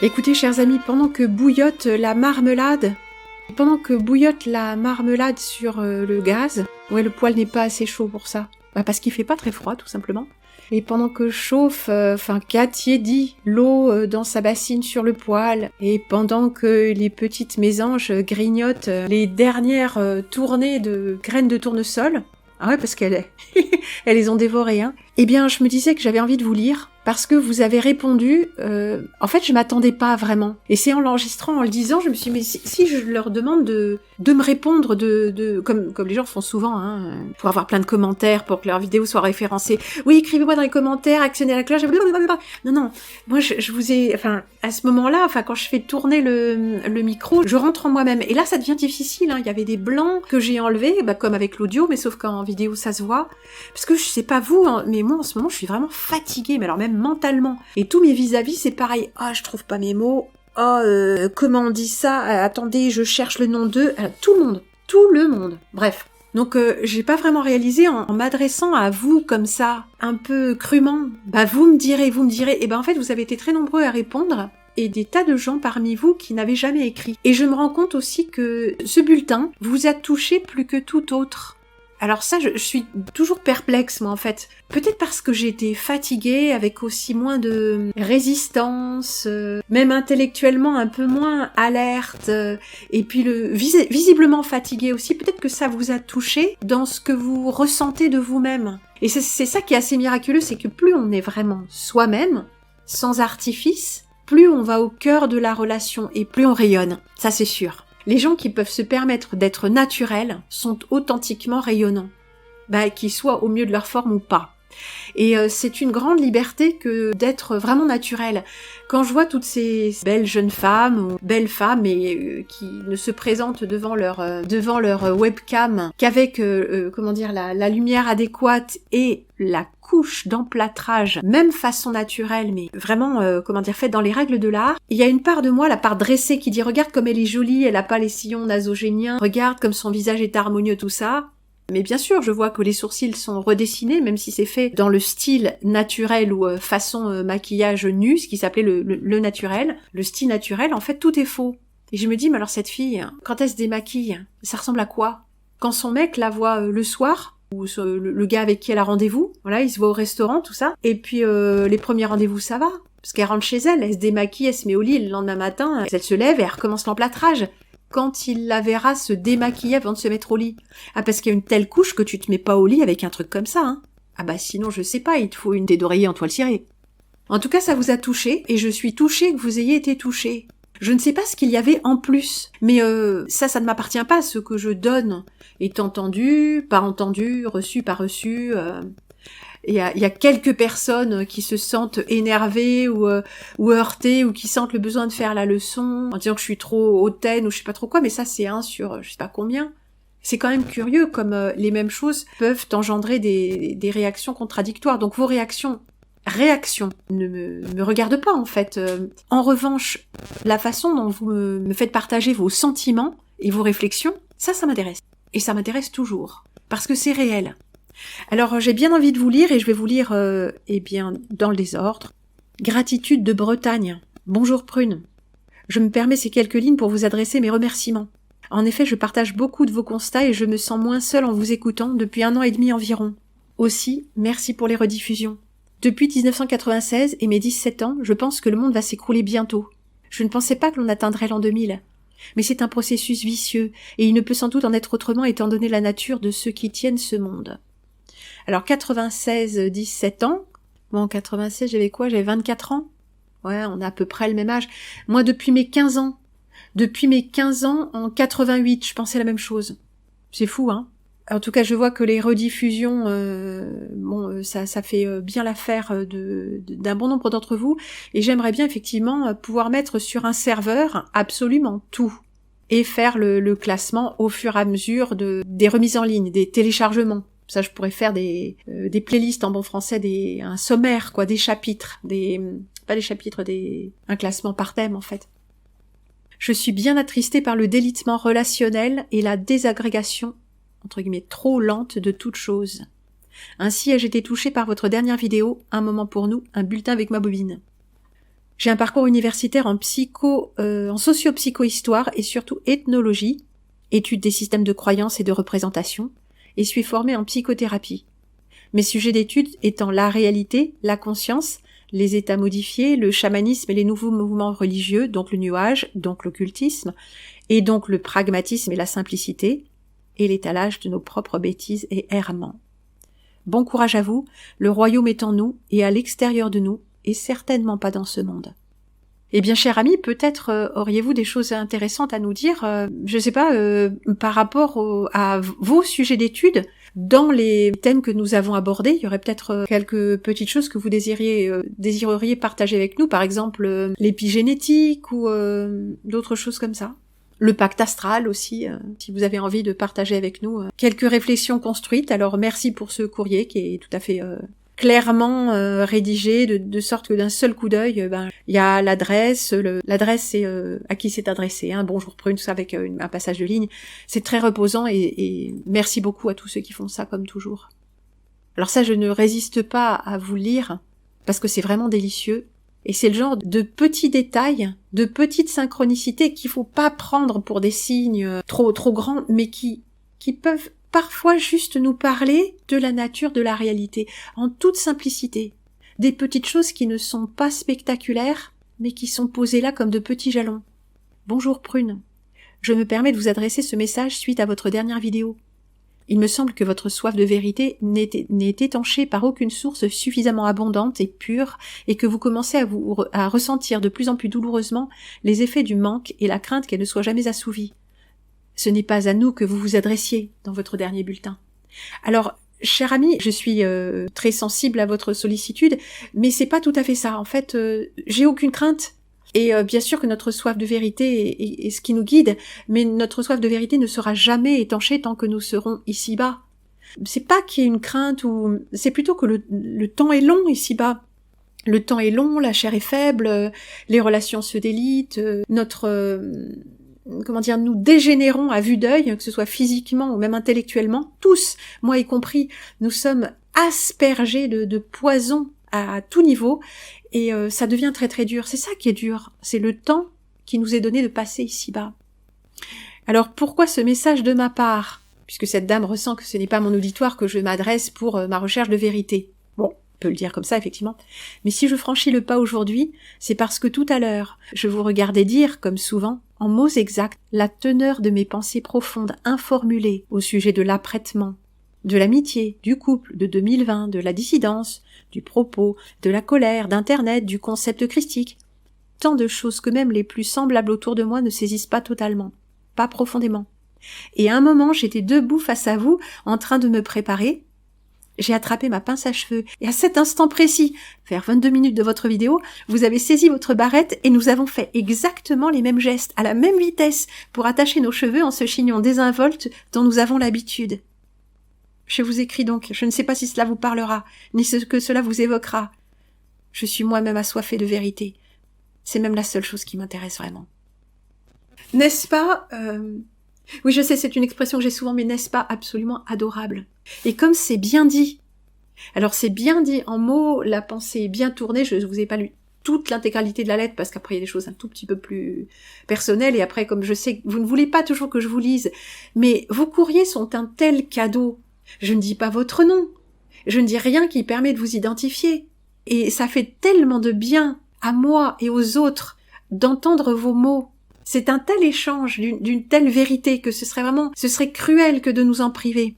Écoutez, chers amis, pendant que bouillotte la marmelade sur le gaz, ouais, le poêle n'est pas assez chaud pour ça. Bah, parce qu'il fait pas très froid, tout simplement. Et pendant que chauffe, qu'a tiédi l'eau dans sa bassine sur le poêle, et pendant que les petites mésanges grignotent les dernières tournées de graines de tournesol, ah ouais, parce elles les ont dévorées, hein. Eh bien, je me disais que j'avais envie de vous lire, parce que vous avez répondu, en fait, je m'attendais pas vraiment. Et c'est en l'enregistrant, en le disant, je me suis dit, mais si je leur demande de me répondre comme les gens font souvent, hein, pour avoir plein de commentaires, pour que leur vidéo soit référencée. Oui, écrivez-moi dans les commentaires, actionnez la cloche, blablabla. Non, moi, je vous ai, à ce moment-là, quand je fais tourner le micro, je rentre en moi-même. Et là, ça devient difficile, hein. Il y avait des blancs que j'ai enlevés, comme avec l'audio, mais sauf qu'en vidéo, ça se voit. Parce que je sais pas vous, hein, mais moi, en ce moment, je suis vraiment fatiguée, mais alors même mentalement. Et tous mes vis-à-vis, c'est pareil. Ah, je trouve pas mes mots. Oh, comment on dit ça? Attendez, je cherche le nom d'eux. Tout le monde. Bref. Donc, j'ai pas vraiment réalisé en m'adressant à vous comme ça, un peu crûment. Vous me direz. Et en fait, vous avez été très nombreux à répondre. Et des tas de gens parmi vous qui n'avaient jamais écrit. Et je me rends compte aussi que ce bulletin vous a touché plus que tout autre. Alors ça, je suis toujours perplexe, moi, en fait. Peut-être parce que j'ai été fatiguée, avec aussi moins de résistance, même intellectuellement un peu moins alerte, et puis visiblement fatiguée aussi. Peut-être que ça vous a touché dans ce que vous ressentez de vous-même. Et c'est ça qui est assez miraculeux, c'est que plus on est vraiment soi-même, sans artifice, plus on va au cœur de la relation et plus on rayonne. Ça, c'est sûr. Les gens qui peuvent se permettre d'être naturels sont authentiquement rayonnants, qu'ils soient au mieux de leur forme ou pas. Et c'est une grande liberté que d'être vraiment naturel. Quand je vois toutes ces belles jeunes femmes, ou belles femmes, qui ne se présentent devant leur webcam qu'avec la lumière adéquate et la couche d'emplâtrage, même façon naturelle, mais vraiment, faite dans les règles de l'art, il y a une part de moi, la part dressée, qui dit « Regarde comme elle est jolie, elle a pas les sillons nasogéniens, regarde comme son visage est harmonieux, tout ça ». Mais bien sûr, je vois que les sourcils sont redessinés, même si c'est fait dans le style naturel ou façon maquillage nu, ce qui s'appelait le naturel. Le style naturel, en fait, tout est faux. Et je me dis, mais alors cette fille, quand elle se démaquille, ça ressemble à quoi? Quand son mec la voit le soir, ou le gars avec qui elle a rendez-vous, voilà, il se voit au restaurant, tout ça, et puis les premiers rendez-vous, ça va. Parce qu'elle rentre chez elle, elle se démaquille, elle se met au lit, le lendemain matin, elle se lève et elle recommence l'emplâtrage. Quand il la verra se démaquiller avant de se mettre au lit. Ah, parce qu'il y a une telle couche que tu te mets pas au lit avec un truc comme ça, hein. Ah sinon, je sais pas, il te faut une des d'oreiller en toile cirée. En tout cas, ça vous a touché, et je suis touchée que vous ayez été touché. Je ne sais pas ce qu'il y avait en plus, mais ça ne m'appartient pas, ce que je donne est entendu, pas entendu, reçu, pas reçu. Il y a quelques personnes qui se sentent énervées ou heurtées ou qui sentent le besoin de faire la leçon en disant que je suis trop hautaine ou je sais pas trop quoi, mais ça c'est 1 sur je sais pas combien. C'est quand même curieux comme les mêmes choses peuvent engendrer des réactions contradictoires. Donc vos réactions ne me regardent pas en fait. En revanche, la façon dont vous me faites partager vos sentiments et vos réflexions, ça m'intéresse. Et ça m'intéresse toujours. Parce que c'est réel. Alors j'ai bien envie de vous lire et je vais vous lire dans le désordre. Gratitude de Bretagne. Bonjour Prune. Je me permets ces quelques lignes pour vous adresser mes remerciements. En effet, je partage beaucoup de vos constats et je me sens moins seule en vous écoutant depuis 1 an et demi environ. Aussi, merci pour les rediffusions. Depuis 1996 et mes 17 ans, je pense que le monde va s'écrouler bientôt. Je ne pensais pas que l'on atteindrait l'an 2000. Mais c'est un processus vicieux et il ne peut sans doute en être autrement étant donné la nature de ceux qui tiennent ce monde. Alors 96, 17 ans. Bon, en 96, j'avais quoi? J'avais 24 ans. Ouais, on a à peu près le même âge. Moi, depuis mes 15 ans, en 88, je pensais la même chose. C'est fou, hein? En tout cas, je vois que les rediffusions, ça fait bien l'affaire d'un bon nombre d'entre vous. Et j'aimerais bien, effectivement, pouvoir mettre sur un serveur absolument tout. Et faire le classement au fur et à mesure des remises en ligne, des téléchargements. Ça, je pourrais faire des playlists en bon français, un sommaire, quoi, des chapitres, un classement par thème, en fait. Je suis bien attristée par le délitement relationnel et la désagrégation, entre guillemets, trop lente de toute chose. Ainsi ai-je été touchée par votre dernière vidéo, Un moment pour nous, un bulletin avec ma bobine. J'ai un parcours universitaire en socio-psycho-histoire et surtout ethnologie, étude des systèmes de croyance et de représentation, et suis formée en psychothérapie. Mes sujets d'études étant la réalité, la conscience, les états modifiés, le chamanisme et les nouveaux mouvements religieux, donc le New Age, donc l'occultisme, et donc le pragmatisme et la simplicité, et l'étalage de nos propres bêtises et errements. Bon courage à vous, le royaume est en nous et à l'extérieur de nous, et certainement pas dans ce monde. Eh bien, cher ami, peut-être auriez-vous des choses intéressantes à nous dire, je sais pas, par rapport à vos sujets d'études, dans les thèmes que nous avons abordés, il y aurait peut-être quelques petites choses que vous désireriez partager avec nous, par exemple l'épigénétique ou d'autres choses comme ça. Le pacte astral aussi, si vous avez envie de partager avec nous quelques réflexions construites. Alors merci pour ce courrier qui est tout à fait clairement rédigé, de sorte que d'un seul coup d'œil, il y a l'adresse, l'adresse c'est à qui c'est adressé, bonjour Prune, tout ça avec un passage de ligne. C'est très reposant et merci beaucoup à tous ceux qui font ça comme toujours. Alors ça, je ne résiste pas à vous lire parce que c'est vraiment délicieux. Et c'est le genre de petits détails, de petites synchronicités qu'il faut pas prendre pour des signes trop grands, mais qui peuvent parfois juste nous parler de la nature de la réalité, en toute simplicité. Des petites choses qui ne sont pas spectaculaires, mais qui sont posées là comme de petits jalons. Bonjour Prune. Je me permets de vous adresser ce message suite à votre dernière vidéo. Il me semble que votre soif de vérité n'est étanchée par aucune source suffisamment abondante et pure, et que vous commencez à ressentir de plus en plus douloureusement les effets du manque et la crainte qu'elle ne soit jamais assouvie. Ce n'est pas à nous que vous vous adressiez dans votre dernier bulletin. Alors, cher ami, je suis très sensible à votre sollicitude, mais c'est pas tout à fait ça. En fait, j'ai aucune crainte. Et bien sûr que notre soif de vérité est ce qui nous guide, mais notre soif de vérité ne sera jamais étanchée tant que nous serons ici-bas. C'est pas qu'il y ait une crainte, c'est plutôt que le temps est long ici-bas. Le temps est long, la chair est faible, les relations se délitent, nous dégénérons à vue d'œil, que ce soit physiquement ou même intellectuellement, tous, moi y compris, nous sommes aspergés de poison à tout niveau, et ça devient très très dur. C'est ça qui est dur, c'est le temps qui nous est donné de passer ici-bas. Alors pourquoi ce message de ma part, puisque cette dame ressent que ce n'est pas mon auditoire que je m'adresse pour ma recherche de vérité. Bon, on peut le dire comme ça effectivement, mais si je franchis le pas aujourd'hui, c'est parce que tout à l'heure, je vous regardais dire, comme souvent, en mots exacts, la teneur de mes pensées profondes informulées au sujet de l'apprêtement, de l'amitié, du couple, de 2020, de la dissidence, du propos, de la colère, d'Internet, du concept christique. Tant de choses que même les plus semblables autour de moi ne saisissent pas totalement, pas profondément. Et à un moment, j'étais debout face à vous, en train de me préparer. J'ai attrapé ma pince à cheveux, et à cet instant précis, vers 22 minutes de votre vidéo, vous avez saisi votre barrette et nous avons fait exactement les mêmes gestes, à la même vitesse, pour attacher nos cheveux en ce chignon désinvolte dont nous avons l'habitude. Je vous écris donc, je ne sais pas si cela vous parlera, ni ce que cela vous évoquera. Je suis moi-même assoiffée de vérité. C'est même la seule chose qui m'intéresse vraiment. N'est-ce pas Oui, je sais, c'est une expression que j'ai souvent, mais n'est-ce pas absolument adorable? Et comme c'est bien dit, alors c'est bien dit en mots, la pensée est bien tournée, je ne vous ai pas lu toute l'intégralité de la lettre, parce qu'après il y a des choses un tout petit peu plus personnelles, et après, comme je sais que vous ne voulez pas toujours que je vous lise, mais vos courriers sont un tel cadeau. Je ne dis pas votre nom, je ne dis rien qui permet de vous identifier, et ça fait tellement de bien à moi et aux autres d'entendre vos mots. C'est un tel échange d'une telle vérité que ce serait cruel que de nous en priver.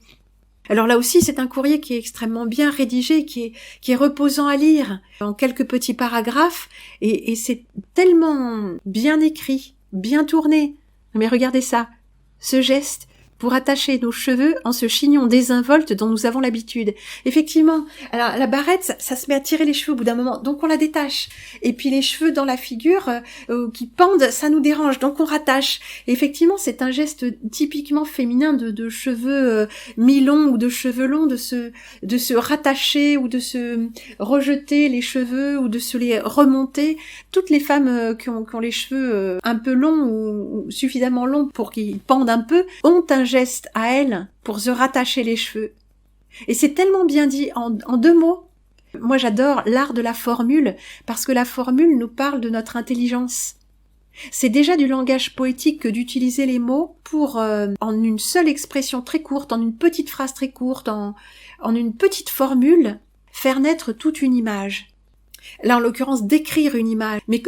Alors là aussi, c'est un courrier qui est extrêmement bien rédigé, qui est reposant à lire, en quelques petits paragraphes, et c'est tellement bien écrit, bien tourné. Mais regardez ça, ce geste pour attacher nos cheveux en ce chignon désinvolte dont nous avons l'habitude. Effectivement, alors la barrette, ça se met à tirer les cheveux au bout d'un moment, donc on la détache. Et puis les cheveux dans la figure qui pendent, ça nous dérange, donc on rattache. Et effectivement, c'est un geste typiquement féminin de cheveux mi-longs ou de cheveux longs, de se rattacher ou de se rejeter les cheveux ou de se les remonter. Toutes les femmes qui ont les cheveux un peu longs ou suffisamment longs pour qu'ils pendent un peu, ont un geste à elles pour se rattacher les cheveux. Et c'est tellement bien dit en deux mots Moi j'adore l'art de la formule, parce que la formule nous parle de notre intelligence. C'est déjà du langage poétique que d'utiliser les mots pour, en une seule expression très courte, en une petite phrase très courte, en une petite formule, faire naître toute une image. Là, en l'occurrence, décrire une image. Mais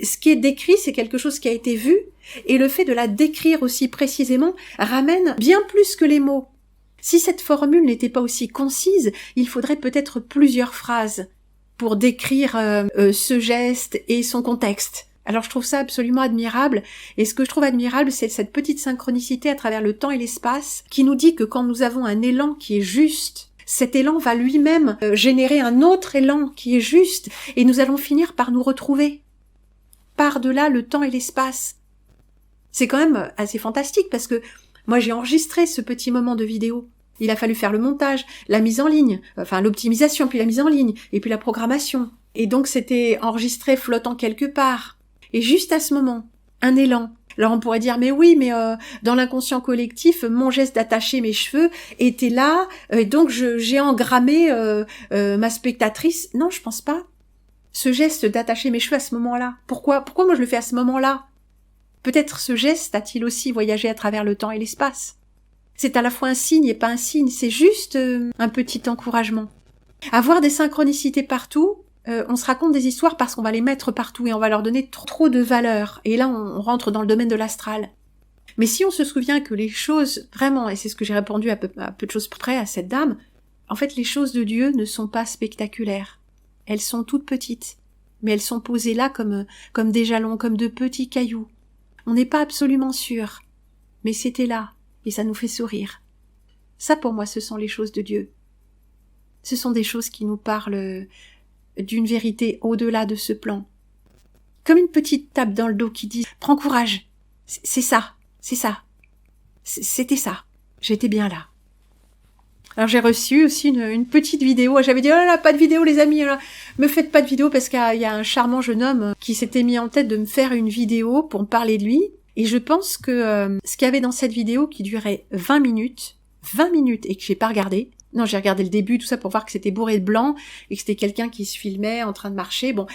ce qui est décrit, c'est quelque chose qui a été vu, et le fait de la décrire aussi précisément ramène bien plus que les mots. Si cette formule n'était pas aussi concise, il faudrait peut-être plusieurs phrases pour décrire ce geste et son contexte. Alors je trouve ça absolument admirable, et ce que je trouve admirable, c'est cette petite synchronicité à travers le temps et l'espace, qui nous dit que quand nous avons un élan qui est juste, cet élan va lui-même générer un autre élan qui est juste, et nous allons finir par nous retrouver, par-delà le temps et l'espace. C'est quand même assez fantastique, parce que moi j'ai enregistré ce petit moment de vidéo. Il a fallu faire le montage, la mise en ligne, enfin l'optimisation, puis la mise en ligne, et puis la programmation. Et donc c'était enregistré flottant quelque part. Et juste à ce moment, un élan. Alors on pourrait dire, mais oui, mais dans l'inconscient collectif, mon geste d'attacher mes cheveux était là, et donc j'ai engrammé ma spectatrice. Non, je pense pas. Ce geste d'attacher mes cheveux à ce moment-là, pourquoi moi je le fais à ce moment-là? Peut-être ce geste a-t-il aussi voyagé à travers le temps et l'espace. C'est à la fois un signe et pas un signe, c'est juste un petit encouragement. Avoir des synchronicités partout, on se raconte des histoires parce qu'on va les mettre partout et on va leur donner trop de valeur. Et là, on rentre dans le domaine de l'astral. Mais si on se souvient que les choses, vraiment, et c'est ce que j'ai répondu à peu de choses près à cette dame, en fait, les choses de Dieu ne sont pas spectaculaires. Elles sont toutes petites, mais elles sont posées là comme des jalons, comme de petits cailloux. On n'est pas absolument sûr, mais c'était là, et ça nous fait sourire. Ça, pour moi, ce sont les choses de Dieu. Ce sont des choses qui nous parlent d'une vérité au-delà de ce plan. Comme une petite tape dans le dos qui dit « Prends courage, c'est ça, c'était ça, j'étais bien là ». Alors j'ai reçu aussi une petite vidéo, j'avais dit « Oh là là, pas de vidéo les amis, là. Me faites pas de vidéo » parce qu'il y a un charmant jeune homme qui s'était mis en tête de me faire une vidéo pour me parler de lui. Et je pense que ce qu'il y avait dans cette vidéo qui durait 20 minutes et que j'ai pas regardé. Non, j'ai regardé le début, tout ça pour voir que c'était bourré de blanc et que c'était quelqu'un qui se filmait en train de marcher. Bon,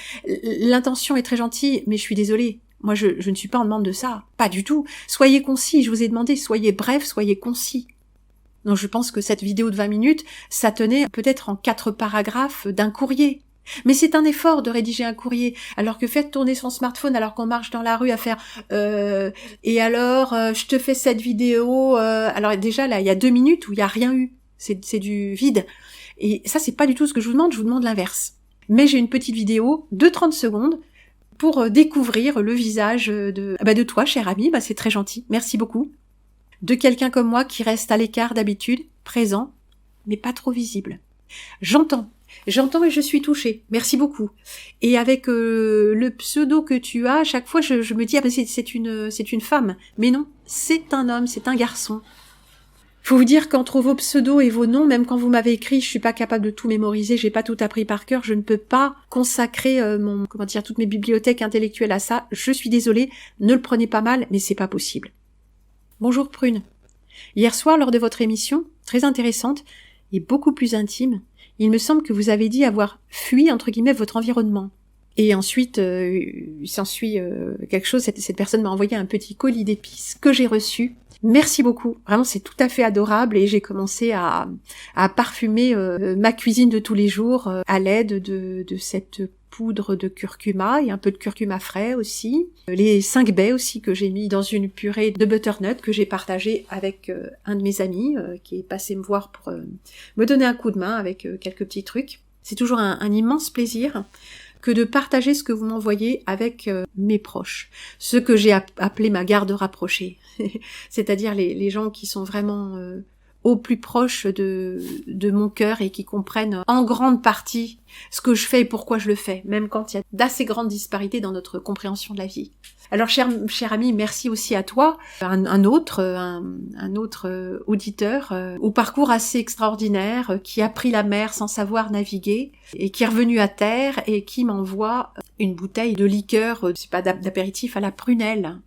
l'intention est très gentille, mais je suis désolée. Moi, je ne suis pas en demande de ça. Pas du tout. Soyez concis, je vous ai demandé, soyez bref, soyez concis. Donc je pense que cette vidéo de 20 minutes, ça tenait peut-être en 4 paragraphes d'un courrier. Mais c'est un effort de rédiger un courrier, alors que faites tourner son smartphone alors qu'on marche dans la rue à faire et alors je te fais cette vidéo alors déjà là il y a 2 minutes où il y a rien eu, c'est du vide. Et ça c'est pas du tout ce que je vous demande l'inverse. Mais j'ai une petite vidéo de 30 secondes pour découvrir le visage de toi cher ami, c'est très gentil, merci beaucoup. De quelqu'un comme moi qui reste à l'écart d'habitude, présent, mais pas trop visible. J'entends et je suis touchée. Merci beaucoup. Et avec le pseudo que tu as, à chaque fois je me dis c'est une femme. Mais non, c'est un homme, c'est un garçon. Faut vous dire qu'entre vos pseudos et vos noms, même quand vous m'avez écrit, je suis pas capable de tout mémoriser, j'ai pas tout appris par cœur, je ne peux pas consacrer toutes mes bibliothèques intellectuelles à ça. Je suis désolée, ne le prenez pas mal, mais c'est pas possible. Bonjour Prune. Hier soir, lors de votre émission, très intéressante et beaucoup plus intime, il me semble que vous avez dit avoir fui, entre guillemets, votre environnement. Et ensuite, il s'ensuit quelque chose, cette personne m'a envoyé un petit colis d'épices que j'ai reçu. Merci beaucoup, vraiment c'est tout à fait adorable et j'ai commencé à parfumer ma cuisine de tous les jours à l'aide de cette poudre de curcuma et un peu de curcuma frais aussi. Les 5 baies aussi que j'ai mis dans une purée de butternut que j'ai partagé avec un de mes amis qui est passé me voir pour me donner un coup de main avec quelques petits trucs. C'est toujours un immense plaisir que de partager ce que vous m'envoyez avec mes proches, ceux que j'ai appelé ma garde rapprochée, c'est-à-dire les gens qui sont vraiment au plus proche de mon cœur et qui comprennent en grande partie ce que je fais et pourquoi je le fais, même quand il y a d'assez grandes disparités dans notre compréhension de la vie. Alors cher ami, merci aussi à toi, un autre auditeur au parcours assez extraordinaire, qui a pris la mer sans savoir naviguer et qui est revenu à terre et qui m'envoie une bouteille de liqueur, c'est pas d'apéritif, à la prunelle.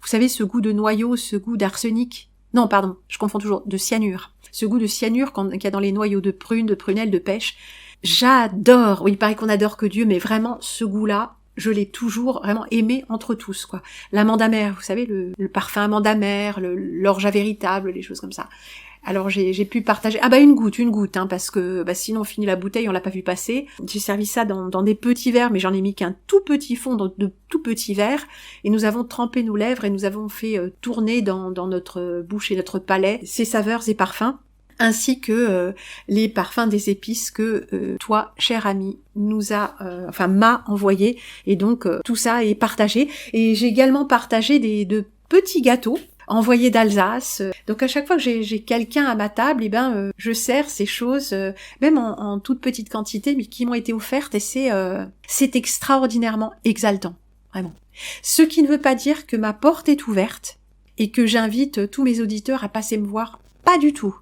Vous savez, ce goût de noyau, ce goût d'arsenic. Non, pardon, je confonds toujours, de cyanure. Ce goût de cyanure qu'il y a dans les noyaux de prune, de prunelle, de pêche. J'adore, oui, il paraît qu'on adore que Dieu, mais vraiment, ce goût-là, je l'ai toujours vraiment aimé entre tous, quoi. L'amande amère, vous savez, le parfum amande amère, l'orge à véritable, les choses comme ça. Alors j'ai pu partager, une goutte, hein, parce que sinon on finit la bouteille, on l'a pas vu passer. J'ai servi ça dans des petits verres, mais j'en ai mis qu'un tout petit fond, de tout petits verres, et nous avons trempé nos lèvres et nous avons fait tourner dans notre bouche et notre palais ces saveurs et parfums, ainsi que les parfums des épices que toi, cher ami, m'a envoyé, et donc tout ça est partagé. Et j'ai également partagé de petits gâteaux envoyés d'Alsace. Donc à chaque fois que j'ai quelqu'un à ma table, je sers ces choses, même en toute petite quantité, mais qui m'ont été offertes, et c'est extraordinairement exaltant, vraiment. Ce qui ne veut pas dire que ma porte est ouverte et que j'invite tous mes auditeurs à passer me voir, pas du tout.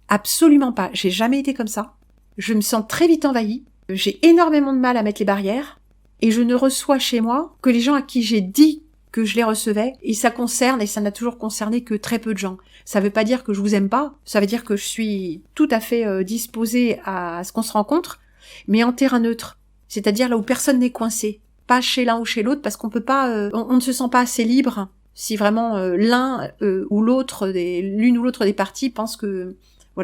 Absolument pas. J'ai jamais été comme ça. Je me sens très vite envahie. J'ai énormément de mal à mettre les barrières. Et je ne reçois chez moi que les gens à qui j'ai dit que je les recevais. Et ça n'a toujours concerné que très peu de gens. Ça veut pas dire que je vous aime pas. Ça veut dire que je suis tout à fait disposée à ce qu'on se rencontre, mais en terrain neutre. C'est-à-dire là où personne n'est coincé. Pas chez l'un ou chez l'autre, parce qu'on peut pas, on ne se sent pas assez libre si vraiment l'une ou l'autre des parties pense que on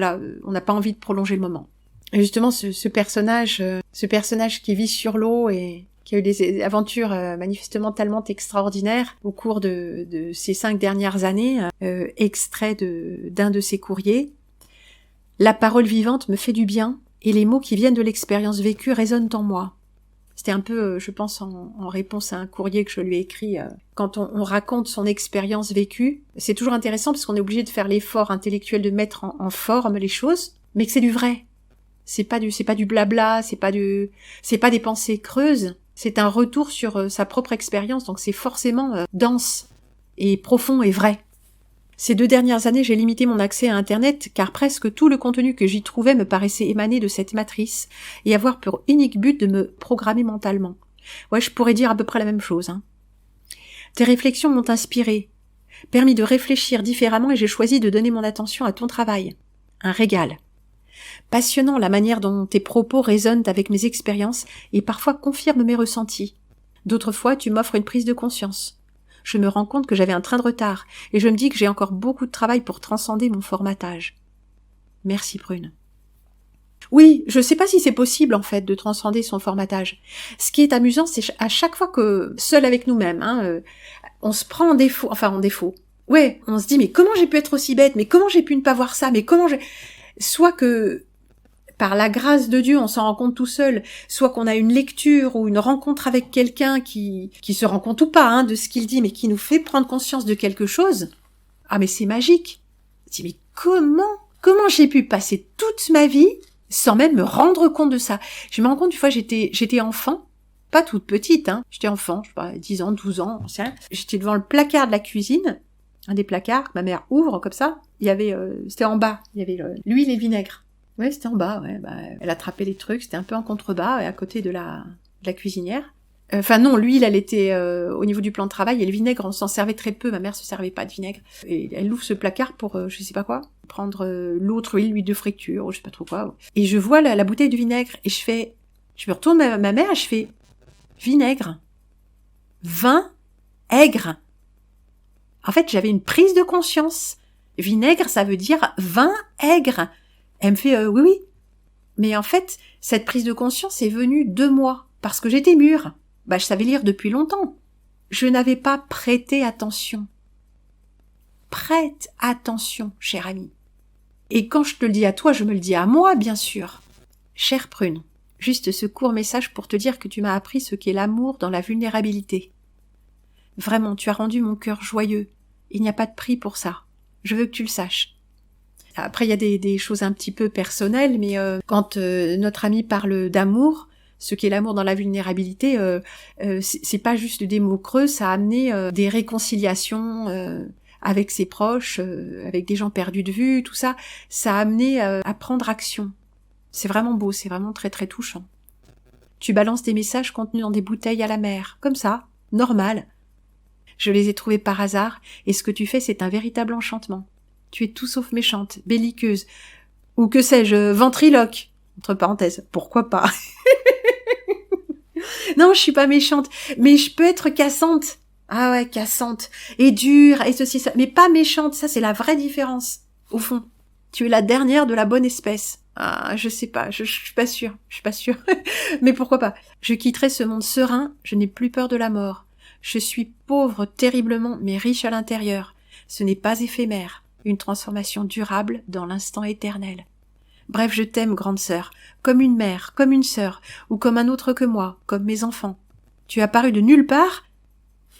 n'a pas envie de prolonger le moment. Et justement, ce personnage qui vit sur l'eau et qui a eu des aventures manifestement tellement extraordinaires au cours de ces 5 dernières années, extrait d'un de ses courriers. La parole vivante me fait du bien, et les mots qui viennent de l'expérience vécue résonnent en moi. C'était un peu, je pense, en réponse à un courrier que je lui ai écrit. Quand on raconte son expérience vécue, c'est toujours intéressant parce qu'on est obligé de faire l'effort intellectuel de mettre en forme les choses, mais que c'est du vrai. C'est pas du blabla, c'est pas des pensées creuses. C'est un retour sur sa propre expérience, donc c'est forcément dense et profond et vrai. Ces 2 dernières années, j'ai limité mon accès à Internet, car presque tout le contenu que j'y trouvais me paraissait émaner de cette matrice, et avoir pour unique but de me programmer mentalement. Ouais, je pourrais dire à peu près la même chose, hein. Tes réflexions m'ont inspiré, permis de réfléchir différemment, et j'ai choisi de donner mon attention à ton travail. Un régal. Passionnant la manière dont tes propos résonnent avec mes expériences, et parfois confirment mes ressentis. D'autres fois, tu m'offres une prise de conscience. Je me rends compte que j'avais un train de retard, et je me dis que j'ai encore beaucoup de travail pour transcender mon formatage. Merci Prune. Oui, je sais pas si c'est possible, en fait, de transcender son formatage. Ce qui est amusant, c'est à chaque fois que, seul avec nous-mêmes, on se prend en défaut. Ouais, on se dit, mais comment j'ai pu être aussi bête? Mais comment j'ai pu ne pas voir ça? Mais comment j'ai... Soit que, par la grâce de Dieu, on s'en rend compte tout seul, soit qu'on a une lecture ou une rencontre avec quelqu'un qui se rend compte ou pas de ce qu'il dit, mais qui nous fait prendre conscience de quelque chose. Ah, mais c'est magique. Je dis, mais comment j'ai pu passer toute ma vie sans même me rendre compte de ça? Je me rends compte, une fois, j'étais enfant, pas toute petite, j'étais enfant, je sais pas, 10 ans, 12 ans, j'étais devant le placard de la cuisine, un des placards que ma mère ouvre comme ça, il y avait, c'était en bas, il y avait l'huile et le vinaigre. Ouais, c'était en bas, ouais, elle attrapait les trucs, c'était un peu en contrebas, à côté de la cuisinière. Enfin non, l'huile, elle était au niveau du plan de travail, et le vinaigre, on s'en servait très peu, ma mère se servait pas de vinaigre. Et elle ouvre ce placard pour, je sais pas quoi, prendre l'autre huile, l'huile de friture, ou je sais pas trop quoi. Et je vois la bouteille de vinaigre, et je me retourne ma mère, et je fais, vinaigre, vin, aigre. En fait, j'avais une prise de conscience. Vinaigre, ça veut dire vin, aigre. Elle me fait oui. Mais en fait, cette prise de conscience est venue de moi, parce que j'étais mûre. Je savais lire depuis longtemps. Je n'avais pas prêté attention. Prête attention, cher ami. Et quand je te le dis à toi, je me le dis à moi, bien sûr. Chère Prune, juste ce court message pour te dire que tu m'as appris ce qu'est l'amour dans la vulnérabilité. Vraiment, tu as rendu mon cœur joyeux. Il n'y a pas de prix pour ça. Je veux que tu le saches. Après, il y a des choses un petit peu personnelles, mais quand notre ami parle d'amour, ce qu'est l'amour dans la vulnérabilité, c'est pas juste des mots creux, ça a amené des réconciliations avec ses proches, avec des gens perdus de vue, tout ça. Ça a amené à prendre action. C'est vraiment beau, c'est vraiment très très touchant. Tu balances des messages contenus dans des bouteilles à la mer, comme ça, normal. Je les ai trouvés par hasard, et ce que tu fais, c'est un véritable enchantement. Tu es tout sauf méchante, belliqueuse, ou que sais-je, ventriloque. Entre parenthèses, pourquoi pas? Non, je suis pas méchante, mais je peux être cassante. Ah ouais, cassante. Et dure, et ceci, ça. Mais pas méchante, ça c'est la vraie différence. Au fond, tu es la dernière de la bonne espèce. Ah, je sais pas, je suis pas sûre, mais pourquoi pas? Je quitterai ce monde serein, je n'ai plus peur de la mort. Je suis pauvre terriblement, mais riche à l'intérieur. Ce n'est pas éphémère, une transformation durable dans l'instant éternel. Bref, je t'aime, grande sœur, comme une mère, comme une sœur, ou comme un autre que moi, comme mes enfants. Tu es apparu de nulle part,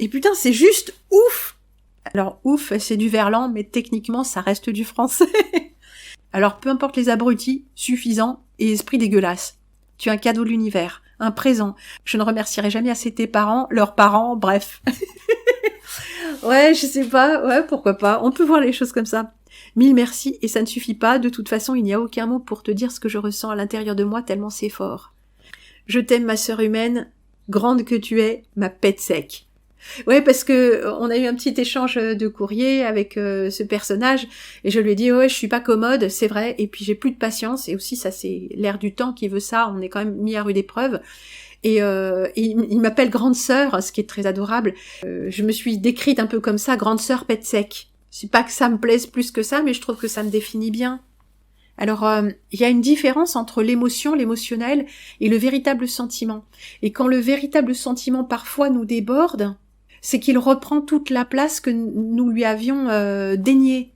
et putain, c'est juste ouf! Alors, ouf, c'est du verlan, mais techniquement, ça reste du français. Alors, peu importe les abrutis, suffisant, et esprit dégueulasse. Tu es un cadeau de l'univers, un présent. Je ne remercierai jamais assez tes parents, leurs parents, bref. Ouais, je sais pas, ouais, pourquoi pas. On peut voir les choses comme ça. 1000 merci, et ça ne suffit pas, de toute façon, il n'y a aucun mot pour te dire ce que je ressens à l'intérieur de moi, tellement c'est fort. Je t'aime, ma sœur humaine, grande que tu es, ma pète sec. Ouais, parce que on a eu un petit échange de courrier avec ce personnage, et je lui ai dit ouais, je suis pas commode, c'est vrai, et puis j'ai plus de patience, et aussi ça c'est l'air du temps qui veut ça, on est quand même mis à rude épreuve. Et il m'appelle grande sœur, ce qui est très adorable. Je me suis décrite un peu comme ça, grande sœur pète sec. C'est pas que ça me plaise plus que ça, mais je trouve que ça me définit bien. Alors, il y a une différence entre l'émotion, l'émotionnel, et le véritable sentiment. Et quand le véritable sentiment parfois nous déborde, c'est qu'il reprend toute la place que nous lui avions déniée.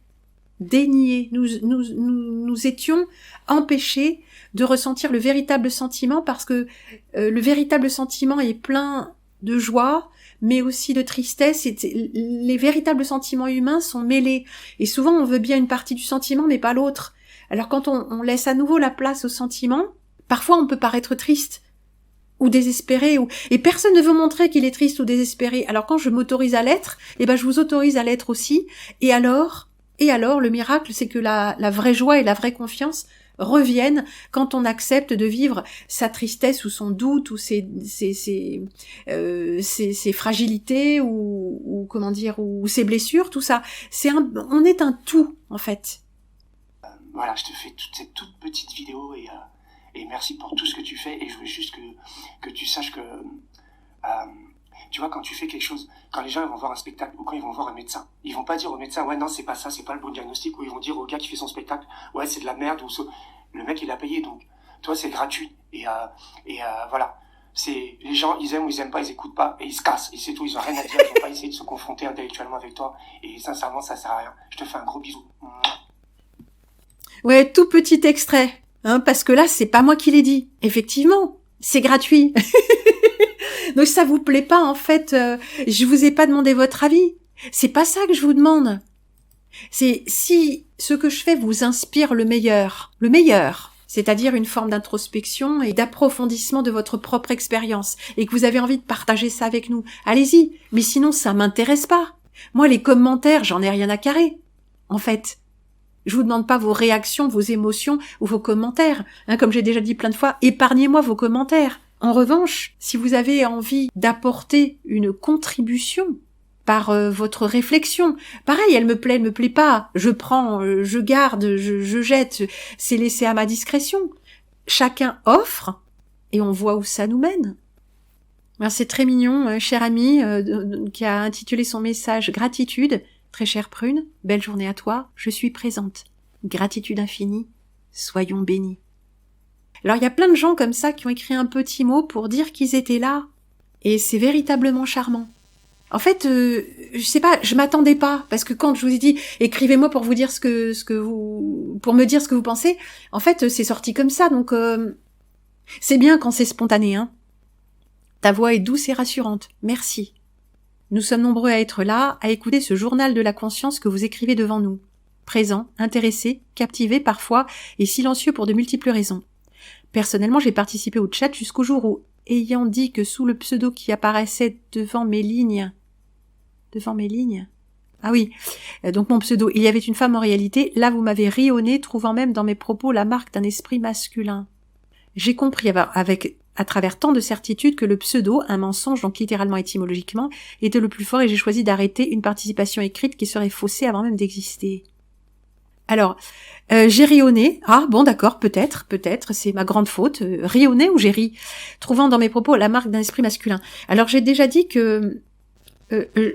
Nous étions empêchés de ressentir le véritable sentiment parce que le véritable sentiment est plein de joie, mais aussi de tristesse. Les véritables sentiments humains sont mêlés. Et souvent, on veut bien une partie du sentiment, mais pas l'autre. Alors quand on laisse à nouveau la place au sentiment, parfois on peut paraître triste ou désespéré, et personne ne veut montrer qu'il est triste ou désespéré. Alors quand je m'autorise à l'être, eh ben je vous autorise à l'être aussi. Et alors, le miracle, c'est que la vraie joie et la vraie confiance reviennent quand on accepte de vivre sa tristesse ou son doute ou ses fragilités ou comment dire, ou ses blessures, tout ça. On est un tout, en fait. Voilà, je te fais toute petite vidéo et merci pour tout ce que tu fais, et je veux juste que tu saches que tu vois, quand tu fais quelque chose, quand les gens ils vont voir un spectacle ou quand ils vont voir un médecin, ils vont pas dire au médecin ouais non c'est pas ça, c'est pas le bon diagnostic, ou ils vont dire au gars qui fait son spectacle ouais c'est de la merde, ou le mec il a payé, donc toi c'est gratuit, et voilà, c'est les gens ils aiment ou ils aiment pas, ils écoutent pas et ils se cassent, et c'est tout, ils ont rien à dire, ils vont pas essayer de se confronter intellectuellement avec toi, et sincèrement ça sert à rien. Je te fais un gros bisou. Ouais, tout petit extrait, hein, parce que là, c'est pas moi qui l'ai dit. Effectivement, c'est gratuit. Donc ça vous plaît pas, en fait, je vous ai pas demandé votre avis. C'est pas ça que je vous demande. C'est si ce que je fais vous inspire le meilleur, c'est-à-dire une forme d'introspection et d'approfondissement de votre propre expérience, et que vous avez envie de partager ça avec nous, allez-y. Mais sinon, ça m'intéresse pas. Moi, les commentaires, j'en ai rien à carrer, en fait. Je vous demande pas vos réactions, vos émotions ou vos commentaires. Hein, comme j'ai déjà dit plein de fois, épargnez-moi vos commentaires. En revanche, si vous avez envie d'apporter une contribution par votre réflexion, pareil, elle me plaît pas, je prends, je garde, je jette, c'est laissé à ma discrétion. Chacun offre et on voit où ça nous mène. Alors, c'est très mignon, cher ami, qui a intitulé son message « Gratitude ». Très chère Prune, belle journée à toi, je suis présente. Gratitude infinie, soyons bénis. Alors il y a plein de gens comme ça qui ont écrit un petit mot pour dire qu'ils étaient là. Et c'est véritablement charmant. En fait, je sais pas, je m'attendais pas, parce que quand je vous ai dit écrivez-moi pour vous dire pour me dire ce que vous pensez, en fait c'est sorti comme ça, donc c'est bien quand c'est spontané, hein. Ta voix est douce et rassurante, merci. Nous sommes nombreux à être là, à écouter ce journal de la conscience que vous écrivez devant nous. Présent, intéressé, captivé parfois, et silencieux pour de multiples raisons. Personnellement, j'ai participé au chat jusqu'au jour où, ayant dit que sous le pseudo qui apparaissait devant mes lignes... Ah oui, donc mon pseudo, il y avait une femme en réalité, là vous m'avez ri au nez, trouvant même dans mes propos la marque d'un esprit masculin. J'ai compris à travers tant de certitudes que le pseudo, un mensonge donc littéralement étymologiquement, était le plus fort, et j'ai choisi d'arrêter une participation écrite qui serait faussée avant même d'exister. Alors, j'ai ri au nez. Ah bon, d'accord, peut-être, c'est ma grande faute. Ri au nez ou j'ai ri, trouvant dans mes propos la marque d'un esprit masculin. Alors, j'ai déjà dit que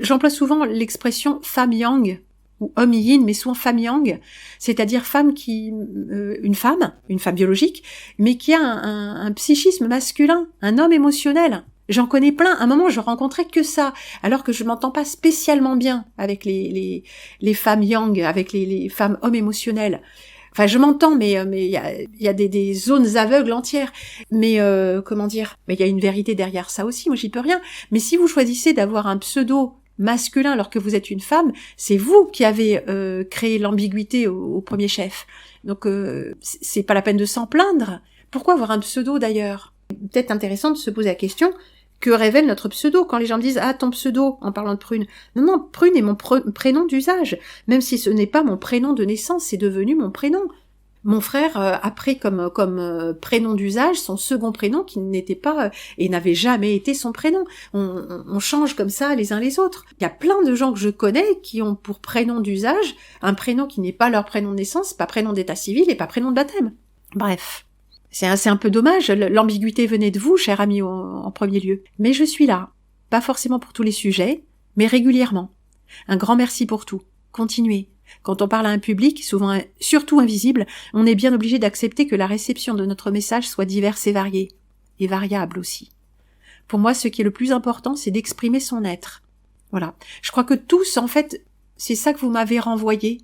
j'emploie souvent l'expression femme yang ou homme yin, mais souvent femme yang, c'est-à-dire une femme biologique, mais qui a un psychisme masculin, un homme émotionnel. J'en connais plein. À un moment, je rencontrais que ça, alors que je m'entends pas spécialement bien avec les femmes yang, avec les femmes hommes émotionnels. Enfin, je m'entends, mais il y a des zones aveugles entières. Mais comment dire ? Mais il y a une vérité derrière ça aussi. Moi, j'y peux rien. Mais si vous choisissez d'avoir un pseudo masculin alors que vous êtes une femme, c'est vous qui avez créé l'ambiguïté au premier chef. Donc, c'est pas la peine de s'en plaindre. Pourquoi avoir un pseudo d'ailleurs ? Peut-être intéressant de se poser la question. Que révèle notre pseudo quand les gens me disent « Ah, ton pseudo » en parlant de Prune. Non, Prune est mon prénom d'usage. Même si ce n'est pas mon prénom de naissance, c'est devenu mon prénom. Mon frère a pris comme prénom d'usage son second prénom qui n'était pas et n'avait jamais été son prénom. On change comme ça les uns les autres. Il y a plein de gens que je connais qui ont pour prénom d'usage un prénom qui n'est pas leur prénom de naissance, pas prénom d'état civil et pas prénom de baptême. Bref. C'est un peu dommage, l'ambiguïté venait de vous, cher ami, en premier lieu. Mais je suis là, pas forcément pour tous les sujets, mais régulièrement. Un grand merci pour tout. Continuez. Quand on parle à un public, souvent surtout invisible, on est bien obligé d'accepter que la réception de notre message soit diverse et variée, et variable aussi. Pour moi, ce qui est le plus important, c'est d'exprimer son être. Voilà. Je crois que tous, en fait, c'est ça que vous m'avez renvoyé.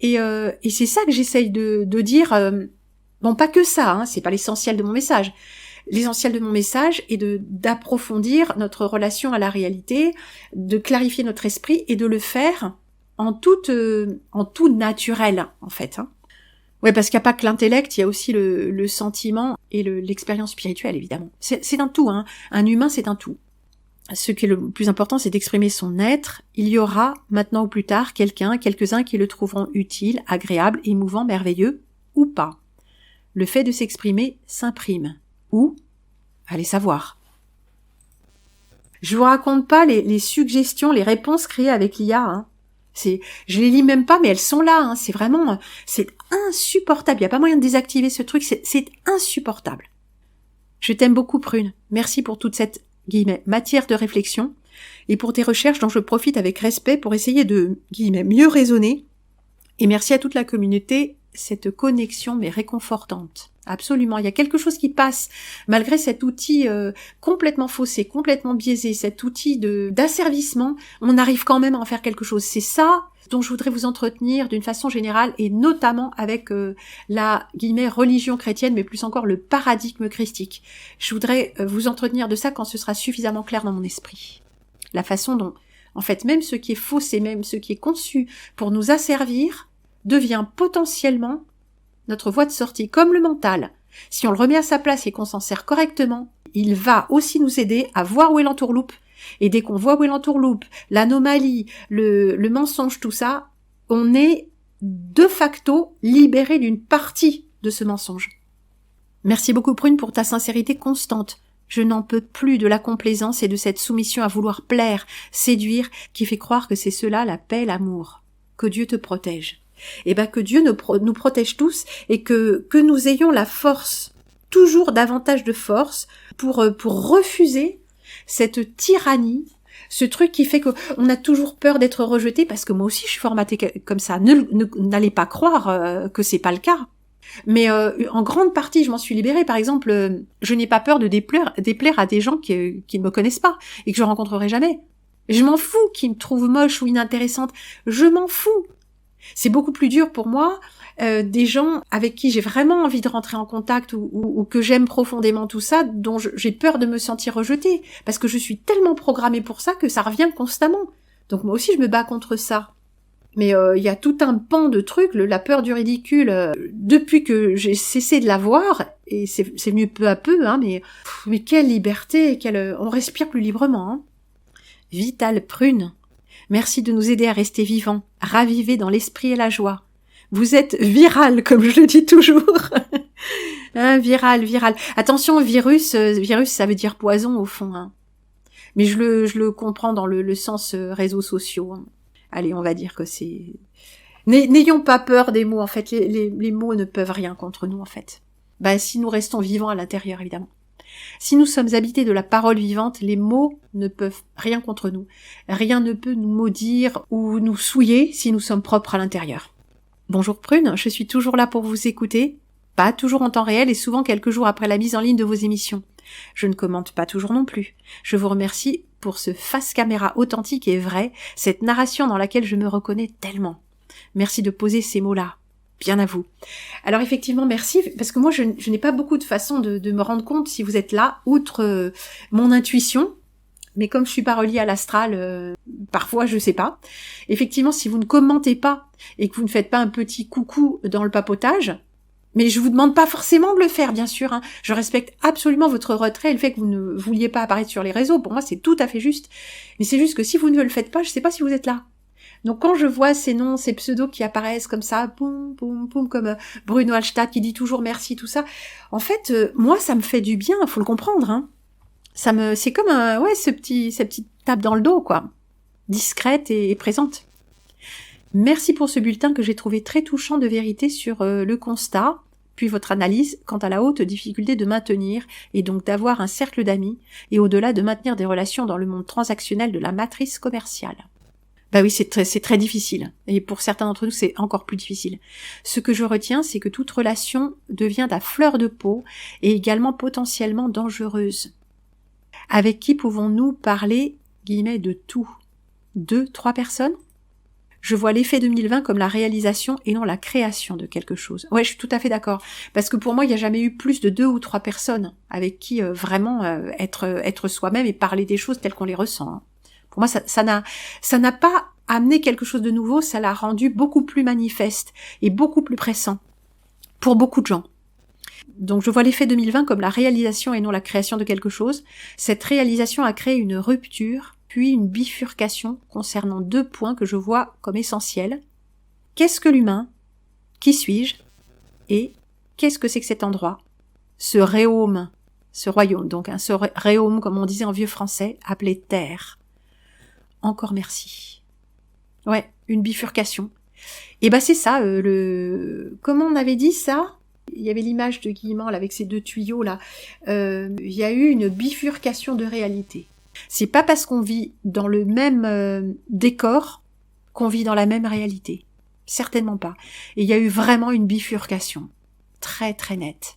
Et c'est ça que j'essaye de dire... Bon, pas que ça, hein, c'est pas l'essentiel de mon message. L'essentiel de mon message est d'approfondir notre relation à la réalité, de clarifier notre esprit et de le faire en tout naturel, en fait. Hein. Ouais, parce qu'il n'y a pas que l'intellect, il y a aussi le sentiment et l'expérience spirituelle, évidemment. C'est un tout, hein. Un humain, c'est un tout. Ce qui est le plus important, c'est d'exprimer son être. Il y aura, maintenant ou plus tard, quelques-uns qui le trouveront utile, agréable, émouvant, merveilleux, ou pas. Le fait de s'exprimer s'imprime. Où ? Allez savoir. Je vous raconte pas les suggestions, les réponses créées avec l'IA. Hein. Je les lis même pas, mais elles sont là. Hein. C'est insupportable. Il n'y a pas moyen de désactiver ce truc. C'est insupportable. Je t'aime beaucoup, Prune. Merci pour toute cette matière de réflexion et pour tes recherches dont je profite avec respect pour essayer de mieux raisonner. Et merci à toute la communauté. Cette connexion mais réconfortante. Absolument, il y a quelque chose qui passe malgré cet outil complètement faussé, complètement biaisé, cet outil d'asservissement, on arrive quand même à en faire quelque chose. C'est ça dont je voudrais vous entretenir d'une façon générale et notamment avec la religion chrétienne, mais plus encore le paradigme christique. Je voudrais vous entretenir de ça quand ce sera suffisamment clair dans mon esprit. La façon dont, en fait, même ce qui est faussé, même ce qui est conçu pour nous asservir, devient potentiellement notre voie de sortie, comme le mental. Si on le remet à sa place et qu'on s'en sert correctement, il va aussi nous aider à voir où est l'entourloupe. Et dès qu'on voit où est l'entourloupe, l'anomalie, le mensonge, tout ça, on est de facto libéré d'une partie de ce mensonge. Merci beaucoup Prune pour ta sincérité constante. Je n'en peux plus de la complaisance et de cette soumission à vouloir plaire, séduire, qui fait croire que c'est cela la paix, l'amour. Que Dieu te protège. Et que Dieu nous protège tous et que nous ayons la force, toujours davantage de force, pour refuser cette tyrannie, ce truc qui fait qu'on a toujours peur d'être rejeté, parce que moi aussi je suis formatée comme ça. N'allez pas croire que c'est pas le cas. Mais en grande partie, je m'en suis libérée. Par exemple, je n'ai pas peur de déplaire à des gens qui ne me connaissent pas et que je rencontrerai jamais. Je m'en fous qu'ils me trouvent moche ou inintéressante. Je m'en fous. C'est beaucoup plus dur pour moi, des gens avec qui j'ai vraiment envie de rentrer en contact ou que j'aime profondément tout ça, dont j'ai peur de me sentir rejetée, parce que je suis tellement programmée pour ça que ça revient constamment. Donc moi aussi je me bats contre ça. Mais il y a tout un pan de trucs, la peur du ridicule, depuis que j'ai cessé de la voir, et c'est venu peu à peu, hein, mais quelle liberté, on respire plus librement. Hein. Vital Prune. Merci de nous aider à rester vivants, à raviver dans l'esprit et la joie. Vous êtes viral, comme je le dis toujours. Hein, viral. Attention, virus, ça veut dire poison au fond. Hein. Mais je le comprends dans le sens réseaux sociaux. Hein. Allez, on va dire que c'est... N'ayons pas peur des mots, en fait. Les mots ne peuvent rien contre nous, en fait. Si nous restons vivants à l'intérieur, évidemment. Si nous sommes habités de la parole vivante, les mots ne peuvent rien contre nous. Rien ne peut nous maudire ou nous souiller si nous sommes propres à l'intérieur. Bonjour Prune, je suis toujours là pour vous écouter, pas toujours en temps réel et souvent quelques jours après la mise en ligne de vos émissions. Je ne commente pas toujours non plus. Je vous remercie pour ce face caméra authentique et vrai, cette narration dans laquelle je me reconnais tellement. Merci de poser ces mots-là. Bien à vous. Alors effectivement, merci, parce que moi je n'ai pas beaucoup de façons de me rendre compte si vous êtes là, outre mon intuition, mais comme je suis pas reliée à l'astral, parfois je sais pas. Effectivement, si vous ne commentez pas et que vous ne faites pas un petit coucou dans le papotage, mais je vous demande pas forcément de le faire, bien sûr, hein. Je respecte absolument votre retrait et le fait que vous ne vouliez pas apparaître sur les réseaux, pour moi c'est tout à fait juste. Mais c'est juste que si vous ne le faites pas, je sais pas si vous êtes là. Donc quand je vois ces noms, ces pseudos qui apparaissent comme ça, boum, boum, boum, comme Bruno Hallstatt qui dit toujours merci, tout ça, en fait, moi ça me fait du bien, faut le comprendre, hein. C'est comme cette petite tape dans le dos, quoi, discrète et présente. Merci pour ce bulletin que j'ai trouvé très touchant de vérité sur le constat, puis votre analyse quant à la haute difficulté de maintenir et donc d'avoir un cercle d'amis et au-delà de maintenir des relations dans le monde transactionnel de la matrice commerciale. Oui, c'est très difficile. Et pour certains d'entre nous, c'est encore plus difficile. Ce que je retiens, c'est que toute relation devient à fleur de peau et également potentiellement dangereuse. Avec qui pouvons-nous parler, guillemets, de tout? 2-3 personnes? Je vois l'effet 2020 comme la réalisation et non la création de quelque chose. Ouais, je suis tout à fait d'accord. Parce que pour moi, il n'y a jamais eu plus de 2 ou 3 personnes avec qui vraiment être soi-même et parler des choses telles qu'on les ressent, hein. Pour moi, ça n'a pas amené quelque chose de nouveau, ça l'a rendu beaucoup plus manifeste et beaucoup plus pressant pour beaucoup de gens. Donc je vois l'effet 2020 comme la réalisation et non la création de quelque chose. Cette réalisation a créé une rupture, puis une bifurcation concernant 2 points que je vois comme essentiels. Qu'est-ce que l'humain? Qui suis-je? Et qu'est-ce que c'est que cet endroit? Ce royaume, donc ce royaume, comme on disait en vieux français, appelé Terre. Encore merci. Ouais, une bifurcation. Et c'est ça, comment on avait dit ça? Il y avait l'image de Guillemant là, avec ces 2 tuyaux là. Il y a eu une bifurcation de réalité. C'est pas parce qu'on vit dans le même décor qu'on vit dans la même réalité. Certainement pas. Et il y a eu vraiment une bifurcation. Très très nette.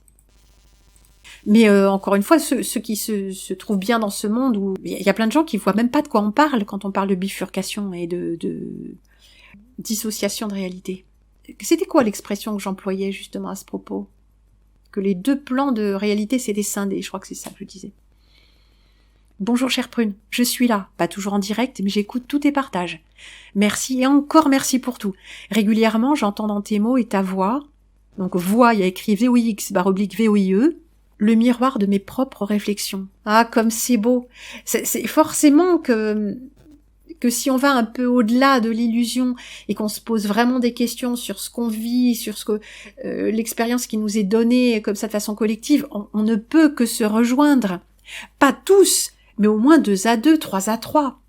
Mais encore une fois, ceux qui se trouvent bien dans ce monde où il y a plein de gens qui voient même pas de quoi on parle quand on parle de bifurcation et de dissociation de réalité. C'était quoi l'expression que j'employais justement à ce propos? Que les 2 plans de réalité s'étaient scindés, je crois que c'est ça que je disais. Bonjour chère Prune, je suis là, pas toujours en direct, mais j'écoute tous tes partages. Merci et encore merci pour tout. Régulièrement, j'entends dans tes mots et ta voix, donc voix, il y a écrit VOIX/VOIE, le miroir de mes propres réflexions. Ah, comme c'est beau. C'est forcément que si on va un peu au-delà de l'illusion et qu'on se pose vraiment des questions sur ce qu'on vit, sur ce que l'expérience qui nous est donnée comme ça de façon collective, on ne peut que se rejoindre. Pas tous, mais au moins 2 à 2, 3 à 3.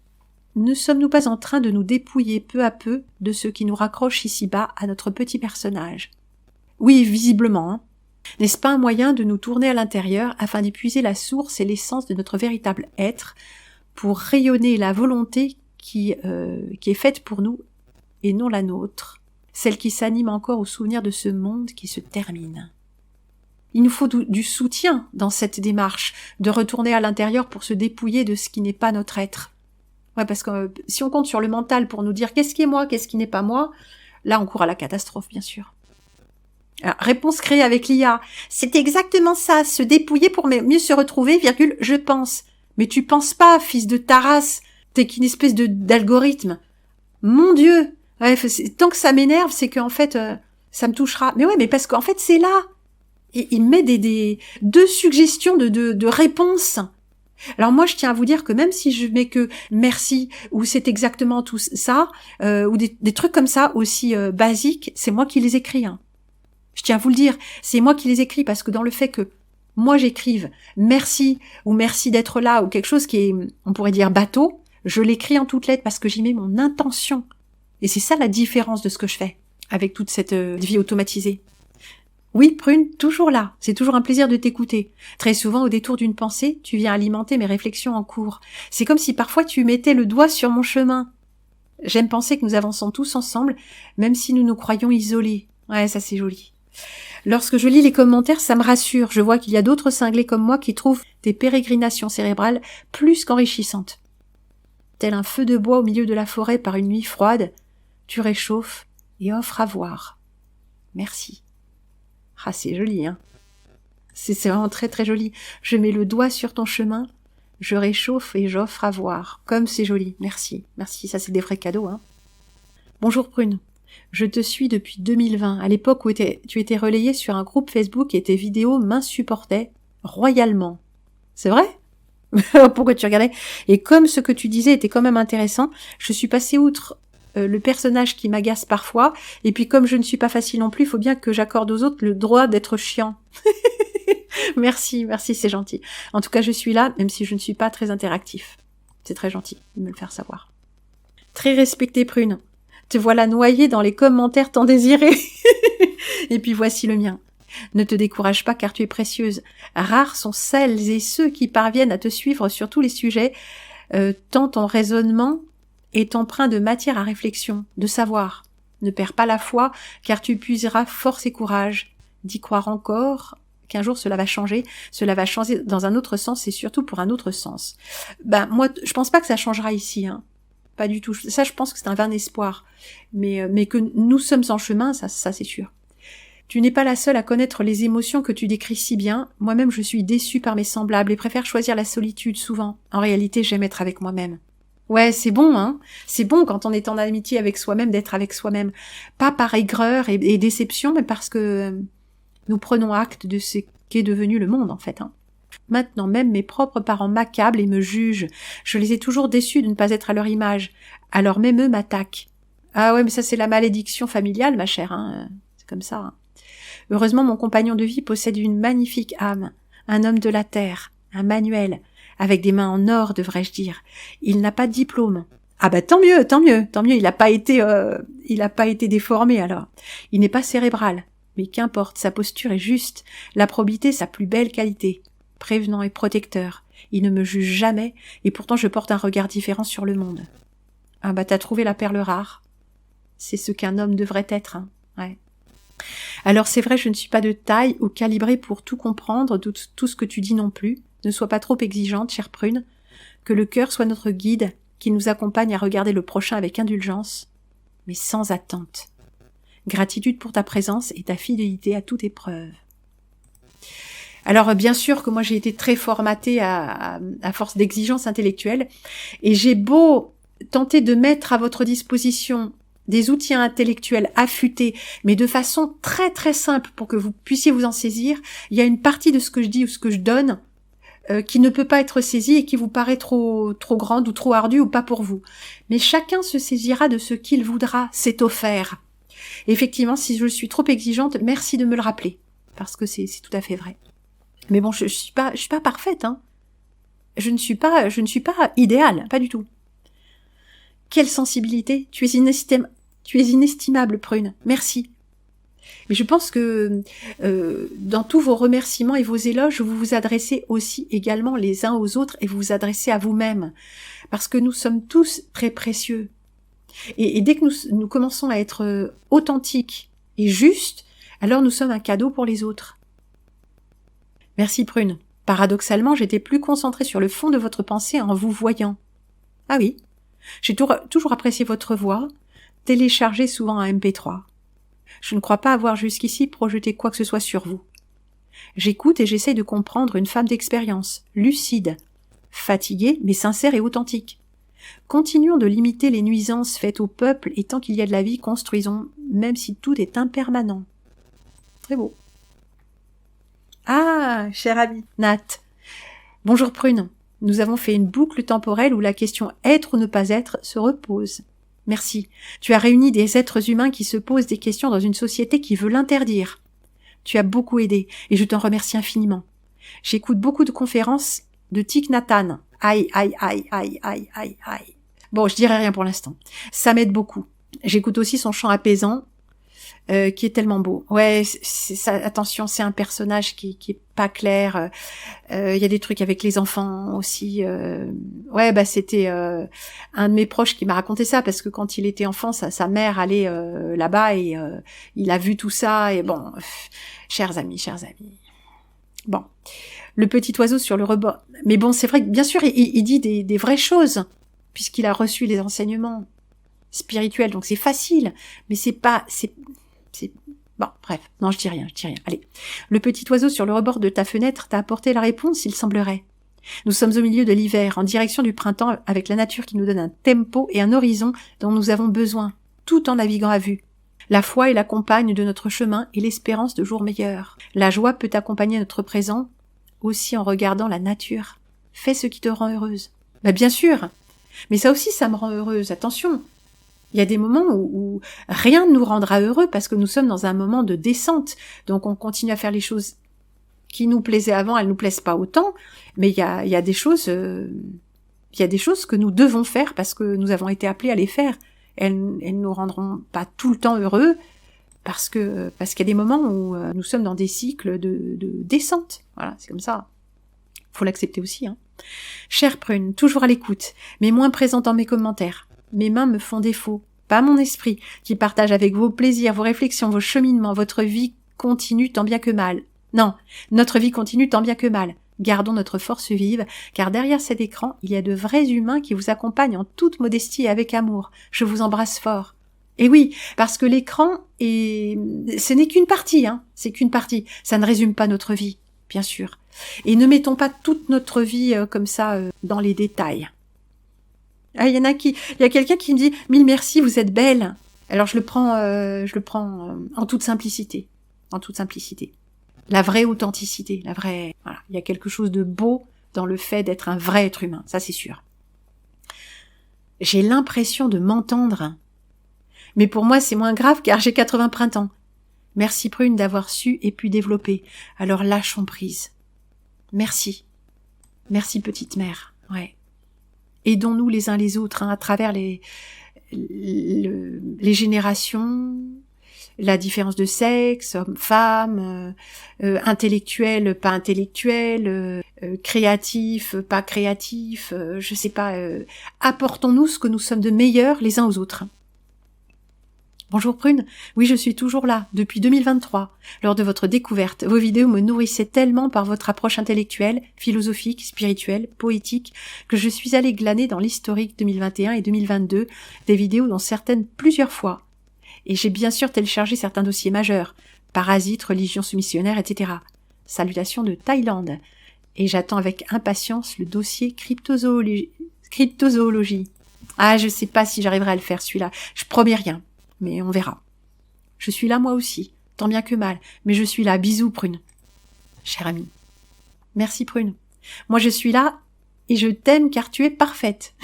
Ne sommes-nous pas en train de nous dépouiller peu à peu de ce qui nous raccroche ici-bas à notre petit personnage? Oui, visiblement, hein. N'est-ce pas un moyen de nous tourner à l'intérieur afin d'épuiser la source et l'essence de notre véritable être pour rayonner la volonté qui est faite pour nous et non la nôtre, celle qui s'anime encore au souvenir de ce monde qui se termine? Il nous faut du soutien dans cette démarche, de retourner à l'intérieur pour se dépouiller de ce qui n'est pas notre être. Ouais, parce que si on compte sur le mental pour nous dire qu'est-ce qui est moi, qu'est-ce qui n'est pas moi, là on court à la catastrophe, bien sûr. Alors, réponse créée avec l'IA. C'est exactement ça, se dépouiller pour mieux se retrouver, je pense. Mais tu penses pas, fils de Taras, t'es qu'une espèce d'algorithme. Mon Dieu! Ouais, tant que ça m'énerve, c'est qu'en fait, ça me touchera. Mais ouais, mais parce qu'en fait, c'est là. Et il met des 2 suggestions de réponses. Alors moi, je tiens à vous dire que même si je mets que merci, ou c'est exactement tout ça, ou des trucs comme ça aussi basiques, c'est moi qui les écris, hein. Je tiens à vous le dire, c'est moi qui les écris parce que dans le fait que moi j'écrive merci ou merci d'être là ou quelque chose qui est, on pourrait dire bateau, je l'écris en toutes lettres parce que j'y mets mon intention. Et c'est ça la différence de ce que je fais. avec toute cette vie automatisée. Oui, Prune, toujours là. C'est toujours un plaisir de t'écouter. Très souvent, au détour d'une pensée, tu viens alimenter mes réflexions en cours. C'est comme si parfois tu mettais le doigt sur mon chemin. J'aime penser que nous avançons tous ensemble, même si nous nous croyons isolés. Ouais, ça c'est joli. Lorsque je lis les commentaires, ça me rassure. Je vois qu'il y a d'autres cinglés comme moi qui trouvent tes pérégrinations cérébrales plus qu'enrichissantes. Tel un feu de bois au milieu de la forêt par une nuit froide, tu réchauffes et offres à voir. Merci. Ah, c'est joli, hein. C'est vraiment très très joli. Je mets le doigt sur ton chemin, je réchauffe et j'offre à voir. Comme c'est joli. Merci. Merci, ça c'est des vrais cadeaux, hein. Bonjour Prune. Je te suis depuis 2020, à l'époque où tu étais relayée sur un groupe Facebook et tes vidéos m'insupportaient royalement. C'est vrai? Pourquoi tu regardais? Et comme ce que tu disais était quand même intéressant, je suis passée outre le personnage qui m'agace parfois, et puis comme je ne suis pas facile non plus, il faut bien que j'accorde aux autres le droit d'être chiant. Merci, c'est gentil. En tout cas, je suis là, même si je ne suis pas très interactif. C'est très gentil de me le faire savoir. Très respectée Prune. Te voilà noyée dans les commentaires tant désirés. Et puis voici le mien. Ne te décourage pas car tu es précieuse. Rares sont celles et ceux qui parviennent à te suivre sur tous les sujets, tant ton raisonnement est empreint de matière à réflexion, de savoir. Ne perds pas la foi, car tu puiseras force et courage d'y croire encore, qu'un jour cela va changer dans un autre sens et surtout pour un autre sens. Moi, je pense pas que ça changera ici, hein. Pas du tout. Ça, je pense que c'est un vain espoir. Mais que nous sommes en chemin, ça c'est sûr. Tu n'es pas la seule à connaître les émotions que tu décris si bien. Moi-même, je suis déçue par mes semblables et préfère choisir la solitude souvent. En réalité, j'aime être avec moi-même. Ouais, c'est bon, hein. C'est bon quand on est en amitié avec soi-même d'être avec soi-même. Pas par aigreur et déception, mais parce que nous prenons acte de ce qu'est devenu le monde, en fait, hein. Maintenant, même mes propres parents m'accablent et me jugent. Je les ai toujours déçus de ne pas être à leur image. Alors même eux m'attaquent. Ah ouais, mais ça c'est la malédiction familiale, ma chère, hein. C'est comme ça, hein. Heureusement, mon compagnon de vie possède une magnifique âme. Un homme de la terre. Un manuel. Avec des mains en or, devrais-je dire. Il n'a pas de diplôme. Ah tant mieux. Il n'a pas été déformé, alors. Il n'est pas cérébral. Mais qu'importe, sa posture est juste. La probité, sa plus belle qualité. Prévenant et protecteur. Il ne me juge jamais, et pourtant je porte un regard différent sur le monde. Ah t'as trouvé la perle rare. C'est ce qu'un homme devrait être, hein. Ouais. Alors c'est vrai, je ne suis pas de taille ou calibrée pour tout comprendre, tout ce que tu dis non plus. Ne sois pas trop exigeante, chère Prune. Que le cœur soit notre guide, qui nous accompagne à regarder le prochain avec indulgence, mais sans attente. Gratitude pour ta présence et ta fidélité à toute épreuve. Alors bien sûr que moi j'ai été très formatée à force d'exigence intellectuelle, et j'ai beau tenter de mettre à votre disposition des outils intellectuels affûtés, mais de façon très très simple pour que vous puissiez vous en saisir, il y a une partie de ce que je dis ou ce que je donne qui ne peut pas être saisie et qui vous paraît trop grande ou trop ardue ou pas pour vous. Mais chacun se saisira de ce qu'il voudra, c'est offert. Et effectivement, si je suis trop exigeante, merci de me le rappeler, parce que c'est tout à fait vrai. Mais bon, je suis pas parfaite, hein. Je ne suis pas idéale, pas du tout. Quelle sensibilité! Tu es inestimable, Prune. Merci. Mais je pense que dans tous vos remerciements et vos éloges, vous vous adressez aussi également les uns aux autres et vous vous adressez à vous-même. Parce que nous sommes tous très précieux. Et dès que nous commençons à être authentiques et justes, alors nous sommes un cadeau pour les autres. Merci Prune. Paradoxalement, j'étais plus concentrée sur le fond de votre pensée en vous voyant. Ah oui, j'ai toujours apprécié votre voix, téléchargée souvent en MP3. Je ne crois pas avoir jusqu'ici projeté quoi que ce soit sur vous. J'écoute et j'essaye de comprendre une femme d'expérience, lucide, fatiguée mais sincère et authentique. Continuons de limiter les nuisances faites au peuple et tant qu'il y a de la vie, construisons, même si tout est impermanent. Très beau. Ah, cher ami, Nat. Bonjour Prune. Nous avons fait une boucle temporelle où la question être ou ne pas être se repose. Merci. Tu as réuni des êtres humains qui se posent des questions dans une société qui veut l'interdire. Tu as beaucoup aidé et je t'en remercie infiniment. J'écoute beaucoup de conférences de Thich Nhat Hanh. Aïe. Bon, je dirai rien pour l'instant. Ça m'aide beaucoup. J'écoute aussi son chant apaisant. qui est tellement beau. Ouais, c'est ça, attention, c'est un personnage qui est pas clair. Il y a des trucs avec les enfants aussi. Ouais, bah c'était un de mes proches qui m'a raconté ça, parce que quand il était enfant, sa mère allait là-bas et il a vu tout ça. Et bon, chers amis. Bon, le petit oiseau sur le rebord. Mais bon, c'est vrai que bien sûr, il dit des vraies choses, puisqu'il a reçu les enseignements spirituels, donc c'est facile. Mais c'est bon, bref, non, je dis rien. Allez, le petit oiseau sur le rebord de ta fenêtre t'a apporté la réponse, il semblerait. Nous sommes au milieu de l'hiver, en direction du printemps, avec la nature qui nous donne un tempo et un horizon dont nous avons besoin, tout en naviguant à vue. La foi est la compagne de notre chemin et l'espérance de jours meilleurs. La joie peut accompagner notre présent, aussi en regardant la nature. Fais ce qui te rend heureuse. Bah bien sûr, mais ça aussi, ça me rend heureuse, attention. Il y a des moments où rien ne nous rendra heureux parce que nous sommes dans un moment de descente. Donc on continue à faire les choses qui nous plaisaient avant, elles nous plaisent pas autant, mais il y a des choses que nous devons faire parce que nous avons été appelés à les faire. Elles nous rendront pas tout le temps heureux parce qu'il y a des moments où nous sommes dans des cycles de descente. Voilà, c'est comme ça. Faut l'accepter aussi, hein. Chère Prune, toujours à l'écoute, mais moins présente dans mes commentaires. Mes mains me font défaut, pas mon esprit, qui partage avec vos plaisirs, vos réflexions, vos cheminements, votre vie continue tant bien que mal. Non, notre vie continue tant bien que mal. Gardons notre force vive, car derrière cet écran, il y a de vrais humains qui vous accompagnent en toute modestie et avec amour. Je vous embrasse fort. Et oui, parce que l'écran ce n'est qu'une partie, hein. C'est qu'une partie. Ça ne résume pas notre vie, bien sûr. Et ne mettons pas toute notre vie comme ça dans les détails. Ah, il y a quelqu'un qui me dit « Mille merci, vous êtes belle ». Alors je le prends en toute simplicité. En toute simplicité. La vraie authenticité, voilà. Il y a quelque chose de beau dans le fait d'être un vrai être humain, ça c'est sûr. J'ai l'impression de m'entendre. Mais pour moi c'est moins grave car j'ai 80 printemps. Merci Prune d'avoir su et pu développer. Alors lâchons prise. Merci. Merci petite mère. Ouais. Aidons-nous les uns les autres, hein, à travers les générations, la différence de sexe, homme-femme, intellectuel, pas intellectuel, créatif, pas créatif, je sais pas. Apportons-nous ce que nous sommes de meilleurs les uns aux autres. Bonjour Prune, oui je suis toujours là, depuis 2023. Lors de votre découverte, vos vidéos me nourrissaient tellement par votre approche intellectuelle, philosophique, spirituelle, poétique, que je suis allée glaner dans l'historique 2021 et 2022, des vidéos dont certaines plusieurs fois. Et j'ai bien sûr téléchargé certains dossiers majeurs, parasites, religion soumissionnaire, etc. Salutations de Thaïlande. Et j'attends avec impatience le dossier cryptozoologie. Ah, je sais pas si j'arriverai à le faire celui-là, je promets rien. Mais on verra. Je suis là moi aussi, tant bien que mal, mais je suis là, bisous Prune. Chère amie. Merci Prune. Moi je suis là et je t'aime car tu es parfaite.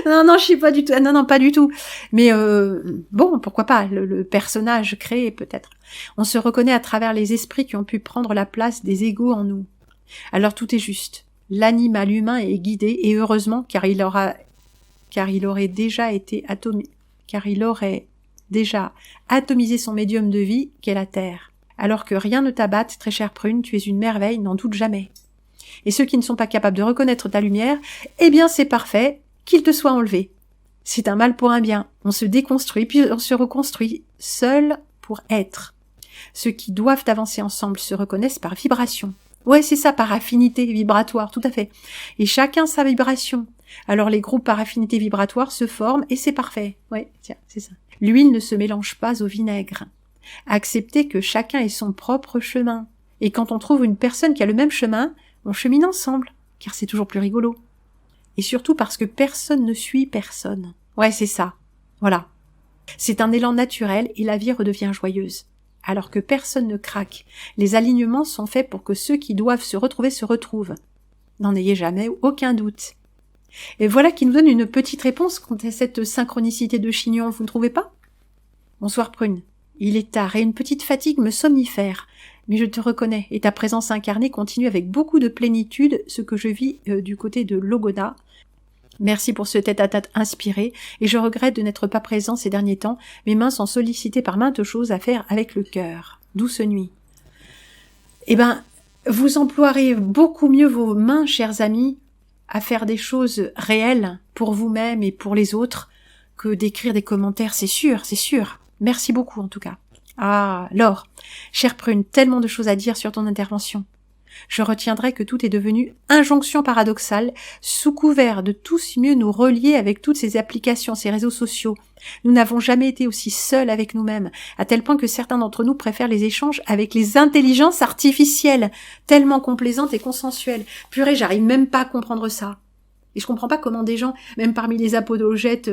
non, je suis pas du tout, non, pas du tout. Mais bon, pourquoi pas, le personnage créé peut-être. On se reconnaît à travers les esprits qui ont pu prendre la place des égos en nous. Alors tout est juste. L'animal humain est guidé, et heureusement, car il aurait déjà atomisé son médium de vie qu'est la Terre. Alors que rien ne t'abatte, très chère Prune, tu es une merveille, n'en doute jamais. Et ceux qui ne sont pas capables de reconnaître ta lumière, eh bien c'est parfait, qu'il te soit enlevé. C'est un mal pour un bien. On se déconstruit, puis on se reconstruit, seul pour être. Ceux qui doivent avancer ensemble se reconnaissent par vibration. Ouais, c'est ça, par affinité vibratoire, tout à fait. Et chacun sa vibration. Alors les groupes par affinité vibratoire se forment et c'est parfait. Ouais, tiens, c'est ça. L'huile ne se mélange pas au vinaigre. Acceptez que chacun ait son propre chemin. Et quand on trouve une personne qui a le même chemin, on chemine ensemble, car c'est toujours plus rigolo. Et surtout parce que personne ne suit personne. Ouais, c'est ça. Voilà. C'est un élan naturel et la vie redevient joyeuse. Alors que personne ne craque. Les alignements sont faits pour que ceux qui doivent se retrouver se retrouvent. N'en ayez jamais aucun doute. Et voilà qui nous donne une petite réponse quant à cette synchronicité de chignon, vous ne trouvez pas? Bonsoir Prune. Il est tard et une petite fatigue me somnifère. Mais je te reconnais, et ta présence incarnée continue avec beaucoup de plénitude ce que je vis du côté de Logoda. Merci pour ce tête-à-tête inspiré, et je regrette de n'être pas présent ces derniers temps. Mes mains sont sollicitées par maintes choses à faire avec le cœur. Douce nuit. Eh ben, vous emploierez beaucoup mieux vos mains, chers amis, à faire des choses réelles pour vous-même et pour les autres que d'écrire des commentaires, c'est sûr, c'est sûr. Merci beaucoup en tout cas. Ah, Laure, chère Prune, tellement de choses à dire sur ton intervention. Je retiendrai que tout est devenu injonction paradoxale, sous couvert de tous mieux nous relier avec toutes ces applications, ces réseaux sociaux. Nous n'avons jamais été aussi seuls avec nous-mêmes, à tel point que certains d'entre nous préfèrent les échanges avec les intelligences artificielles, tellement complaisantes et consensuelles. Purée, j'arrive même pas à comprendre ça. Et je comprends pas comment des gens, même parmi les apologètes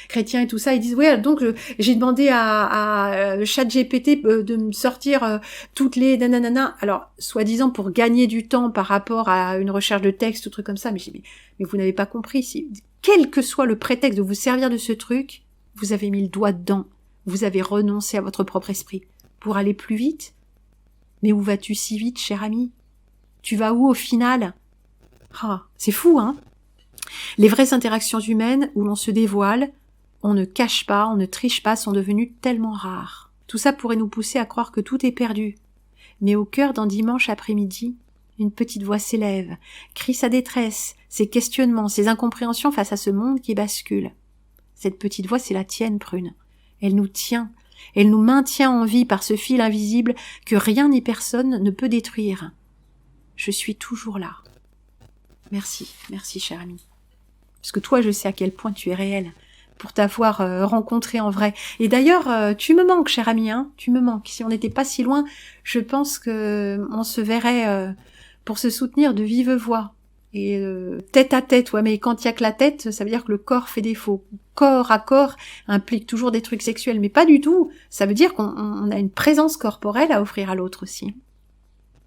chrétiens et tout ça, ils disent ouais, donc j'ai demandé à ChatGPT de me sortir toutes les nanana. Alors, soi-disant pour gagner du temps par rapport à une recherche de texte ou truc comme ça, mais vous n'avez pas compris. Quel que soit le prétexte de vous servir de ce truc, vous avez mis le doigt dedans. Vous avez renoncé à votre propre esprit pour aller plus vite. Mais où vas-tu si vite, cher ami? Tu vas où au final? Ah, c'est fou, hein? Les vraies interactions humaines où l'on se dévoile, on ne cache pas, on ne triche pas, sont devenues tellement rares. Tout ça pourrait nous pousser à croire que tout est perdu. Mais au cœur d'un dimanche après-midi, une petite voix s'élève, crie sa détresse, ses questionnements, ses incompréhensions face à ce monde qui bascule. Cette petite voix, c'est la tienne, Prune. Elle nous tient, elle nous maintient en vie par ce fil invisible que rien ni personne ne peut détruire. Je suis toujours là. Merci, cher ami. Parce que toi, je sais à quel point tu es réel, pour t'avoir rencontré en vrai. Et d'ailleurs, tu me manques, cher ami, hein, tu me manques. Si on n'était pas si loin, je pense que on se verrait pour se soutenir de vive voix. Et tête à tête, ouais, mais quand il y a que la tête, ça veut dire que le corps fait défaut. Corps à corps implique toujours des trucs sexuels, mais pas du tout. Ça veut dire qu'on a une présence corporelle à offrir à l'autre aussi.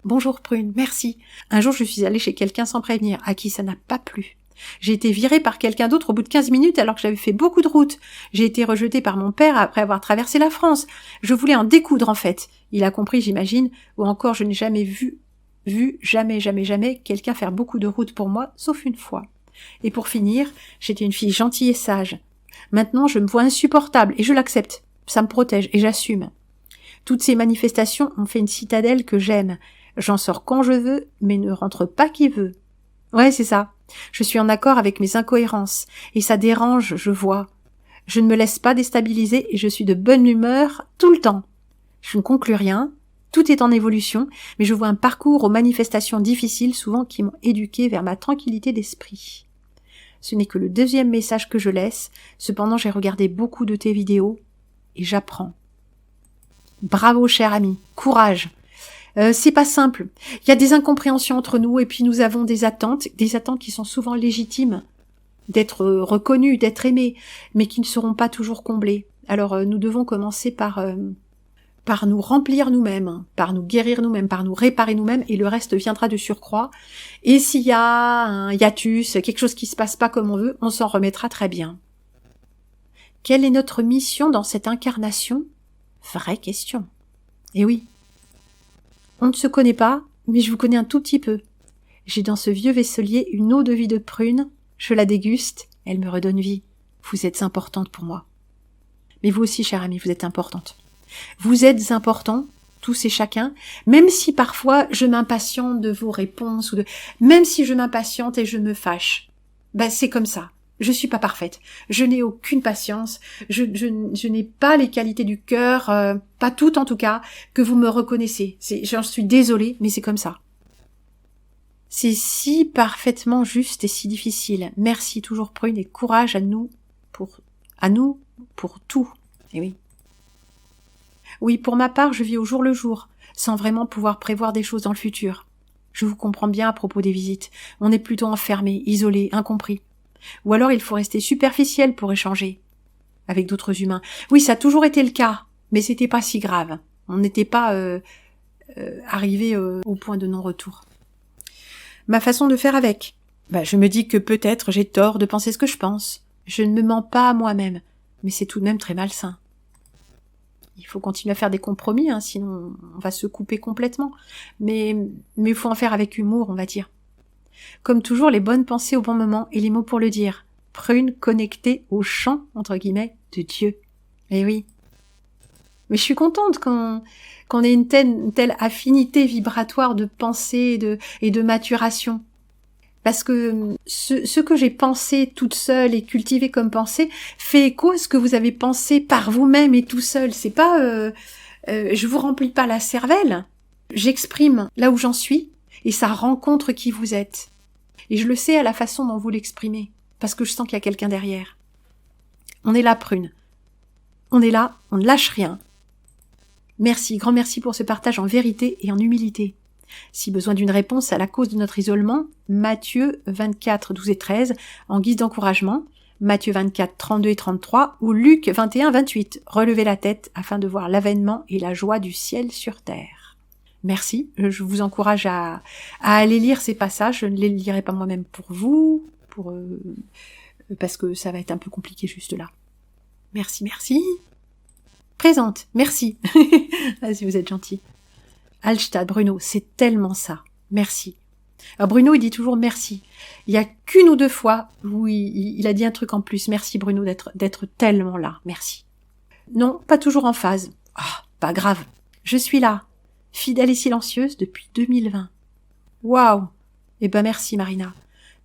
Bonjour Prune, merci. Un jour, je suis allée chez quelqu'un sans prévenir, à qui ça n'a pas plu. J'ai été virée par quelqu'un d'autre au bout de 15 minutes alors que j'avais fait beaucoup de route. J'ai été rejetée par mon père après avoir traversé la France. Je voulais en découdre en fait. Il a compris, j'imagine, ou encore je n'ai jamais vu jamais quelqu'un faire beaucoup de route pour moi, sauf une fois. Et pour finir, j'étais une fille gentille et sage. Maintenant, je me vois insupportable et je l'accepte. Ça me protège et j'assume. Toutes ces manifestations ont fait une citadelle que j'aime. J'en sors quand je veux, mais ne rentre pas qui veut. Ouais, c'est ça. Je suis en accord avec mes incohérences, et ça dérange, je vois. Je ne me laisse pas déstabiliser et je suis de bonne humeur tout le temps. Je ne conclus rien, tout est en évolution, mais je vois un parcours aux manifestations difficiles souvent qui m'ont éduqué vers ma tranquillité d'esprit. Ce n'est que le deuxième message que je laisse, cependant j'ai regardé beaucoup de tes vidéos, et j'apprends. Bravo, cher ami, courage. C'est pas simple. Il y a des incompréhensions entre nous et puis nous avons des attentes qui sont souvent légitimes, d'être reconnus, d'être aimés, mais qui ne seront pas toujours comblées. Alors nous devons commencer par nous remplir nous-mêmes, par nous guérir nous-mêmes, par nous réparer nous-mêmes, et le reste viendra de surcroît. Et s'il y a un hiatus, quelque chose qui se passe pas comme on veut, on s'en remettra très bien. Quelle est notre mission dans cette incarnation? Vraie question. Eh oui. On ne se connaît pas, mais je vous connais un tout petit peu. J'ai dans ce vieux vaisselier une eau de vie de prune, je la déguste, elle me redonne vie. Vous êtes importante pour moi. Mais vous aussi, chère amie, vous êtes importante. Vous êtes importants, tous et chacun, même si parfois je m'impatiente de vos réponses, même si je m'impatiente et je me fâche. Ben, c'est comme ça. Je suis pas parfaite. Je n'ai aucune patience. Je n'ai pas les qualités du cœur, pas toutes en tout cas, que vous me reconnaissez. J'en suis désolée, mais c'est comme ça. C'est si parfaitement juste et si difficile. Merci toujours Prune et courage à nous pour tout. Et oui. Oui, pour ma part, je vis au jour le jour, sans vraiment pouvoir prévoir des choses dans le futur. Je vous comprends bien à propos des visites. On est plutôt enfermé, isolé, incompris. Ou alors il faut rester superficiel pour échanger avec d'autres humains. Oui, ça a toujours été le cas, mais c'était pas si grave. On n'était pas arrivé au point de non-retour. Ma façon de faire avec, je me dis que peut-être j'ai tort de penser ce que je pense. Je ne me mens pas à moi-même, mais c'est tout de même très malsain. Il faut continuer à faire des compromis, sinon on va se couper complètement. Mais il faut en faire avec humour, on va dire. Comme toujours, les bonnes pensées au bon moment et les mots pour le dire. Prune connectée au champ, entre guillemets, de Dieu. Eh oui. Mais je suis contente qu'on ait une telle affinité vibratoire de pensée et de maturation. Parce que ce que j'ai pensé toute seule et cultivé comme pensée fait écho à ce que vous avez pensé par vous-même et tout seul. C'est pas... je vous remplis pas la cervelle. J'exprime là où j'en suis et ça rencontre qui vous êtes. Et je le sais à la façon dont vous l'exprimez. Parce que je sens qu'il y a quelqu'un derrière. On est là, Prune. On est là, on ne lâche rien. Merci, grand merci pour ce partage en vérité et en humilité. Si besoin d'une réponse à la cause de notre isolement, Matthieu 24, 12 et 13, en guise d'encouragement, Matthieu 24, 32 et 33, ou Luc 21, 28, relevez la tête afin de voir l'avènement et la joie du ciel sur terre. Merci, je vous encourage à aller lire ces passages, je ne les lirai pas moi-même pour vous, parce que ça va être un peu compliqué juste là. Merci. Présente, merci. Ah, si vous êtes gentil. Alstad, Bruno, c'est tellement ça. Merci. Alors Bruno, il dit toujours merci. Il y a qu'une ou deux fois où il a dit un truc en plus. Merci Bruno d'être tellement là. Merci. Non, pas toujours en phase. Ah, pas grave. Je suis là, fidèle et silencieuse depuis 2020. Waouh. Eh ben merci Marina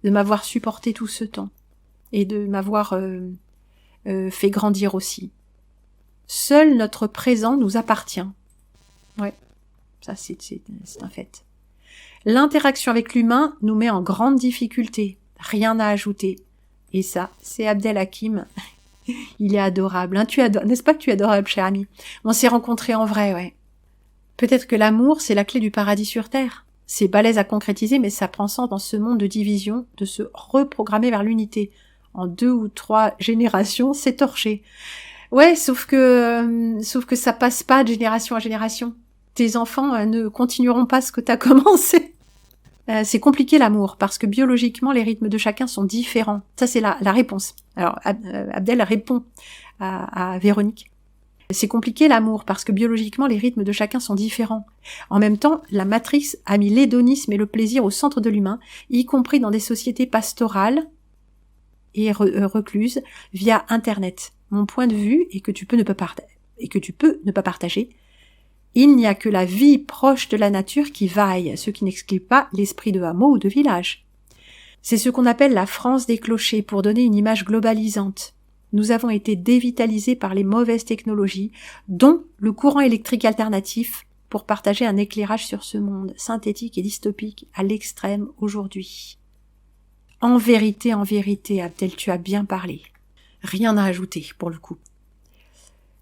de m'avoir supporté tout ce temps et de m'avoir fait grandir aussi. Seul notre présent nous appartient. Ouais. Ça, c'est un fait. L'interaction avec l'humain nous met en grande difficulté. Rien à ajouter. Et ça, c'est Abdel Hakim. Il est adorable. Hein, n'est-ce pas que tu es adorable, cher ami? On s'est rencontrés en vrai, ouais. Peut-être que l'amour, c'est la clé du paradis sur Terre. C'est balèze à concrétiser, mais ça prend sens dans ce monde de division, de se reprogrammer vers l'unité. En 2 ou 3 générations, c'est torché. Ouais, sauf que ça passe pas de génération à génération. Tes enfants ne continueront pas ce que t'as commencé. C'est compliqué l'amour, parce que biologiquement, les rythmes de chacun sont différents. Ça, c'est la réponse. Alors, Abdel répond à Véronique. C'est compliqué l'amour, parce que biologiquement, les rythmes de chacun sont différents. En même temps, la matrice a mis l'hédonisme et le plaisir au centre de l'humain, y compris dans des sociétés pastorales et recluses, via Internet. Mon point de vue, et que tu peux ne pas partager, il n'y a que la vie proche de la nature qui vaille, ce qui n'exclut pas l'esprit de hameau ou de village. C'est ce qu'on appelle la France des clochers, pour donner une image globalisante. Nous avons été dévitalisés par les mauvaises technologies, dont le courant électrique alternatif, pour partager un éclairage sur ce monde synthétique et dystopique à l'extrême aujourd'hui. En vérité, Abdel, tu as bien parlé. Rien à ajouter, pour le coup.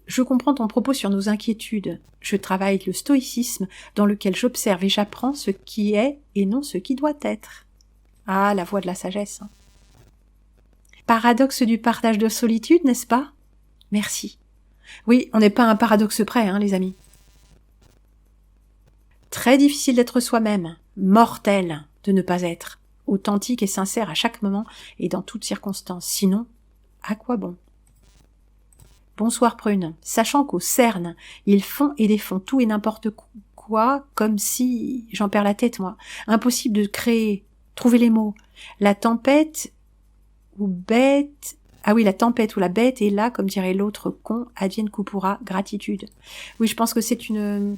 Je comprends ton propos sur nos inquiétudes. Je travaille le stoïcisme dans lequel j'observe et j'apprends ce qui est et non ce qui doit être. Ah, la voie de la sagesse. Hein. Paradoxe du partage de solitude, n'est-ce pas? Merci. Oui, on n'est pas à un paradoxe près, hein, les amis. Très difficile d'être soi-même, mortel de ne pas être, authentique et sincère à chaque moment et dans toutes circonstances. Sinon, à quoi bon? Bonsoir Prune, sachant qu'au CERN, ils font et défont tout et n'importe quoi, comme si... J'en perds la tête, moi. Impossible de créer, trouver les mots. La tempête ou bête... Ah oui, la tempête ou la bête est là, comme dirait l'autre con, advienne coupura, gratitude. Oui, je pense que c'est une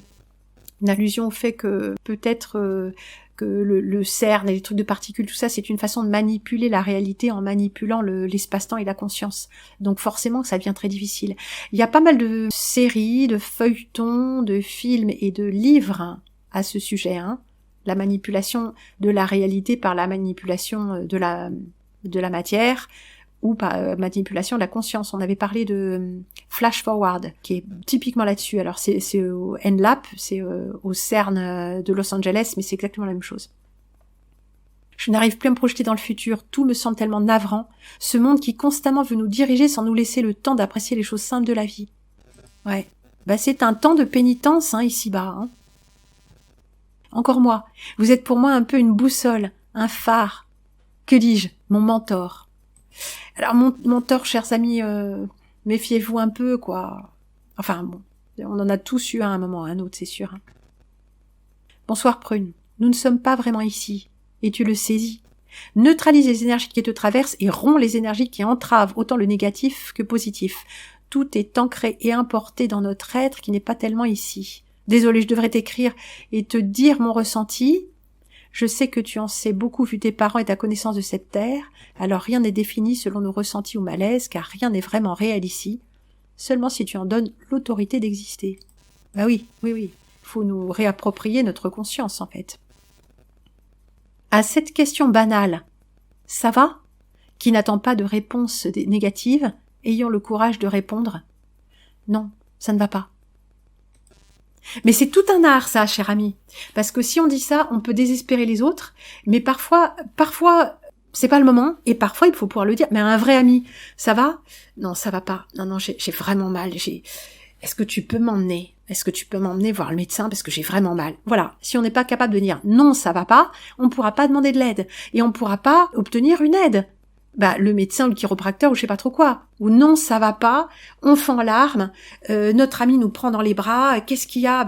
allusion au fait que peut-être... que le CERN et les trucs de particules, tout ça, c'est une façon de manipuler la réalité en manipulant l'espace-temps et la conscience. Donc forcément, ça devient très difficile. Il y a pas mal de séries, de feuilletons, de films et de livres à ce sujet. Hein. La manipulation de la réalité par la manipulation de la matière ou par manipulation de la conscience. On avait parlé de Flash Forward, qui est typiquement là-dessus. Alors c'est au NLAP, c'est au CERN de Los Angeles, mais c'est exactement la même chose. Je n'arrive plus à me projeter dans le futur, tout me semble tellement navrant, ce monde qui constamment veut nous diriger sans nous laisser le temps d'apprécier les choses simples de la vie. Ouais, bah c'est un temps de pénitence, hein, ici-bas. Hein. Encore moi, vous êtes pour moi un peu une boussole, un phare. Que dis-je, mon mentor. Alors mon mentor, chers amis, méfiez-vous un peu, quoi. Enfin bon, on en a tous eu à un moment ou à un autre, c'est sûr. Hein. Bonsoir Prune, nous ne sommes pas vraiment ici, et tu le saisis. Neutralise les énergies qui te traversent et romps les énergies qui entravent autant le négatif que positif. Tout est ancré et importé dans notre être qui n'est pas tellement ici. Désolée, je devrais t'écrire et te dire mon ressenti. Je sais que tu en sais beaucoup vu tes parents et ta connaissance de cette terre, alors rien n'est défini selon nos ressentis ou malaises, car rien n'est vraiment réel ici, seulement si tu en donnes l'autorité d'exister. Bah oui, faut nous réapproprier notre conscience en fait. À cette question banale, ça va ? Qui n'attend pas de réponse négative, ayons le courage de répondre « Non, ça ne va pas ». Mais c'est tout un art ça, cher ami, parce que si on dit ça, on peut désespérer les autres, mais parfois, c'est pas le moment, et parfois il faut pouvoir le dire. Mais un vrai ami, ça va ? Non, ça va pas. Non, j'ai vraiment mal. Est-ce que tu peux m'emmener ? Est-ce que tu peux m'emmener voir le médecin parce que j'ai vraiment mal ? Voilà. Si on n'est pas capable de dire non, ça va pas, on pourra pas demander de l'aide et on pourra pas obtenir une aide. Le médecin ou le chiropracteur ou je sais pas trop quoi. Ou non, ça va pas, on fend l'arme, notre ami nous prend dans les bras, qu'est-ce qu'il y a ?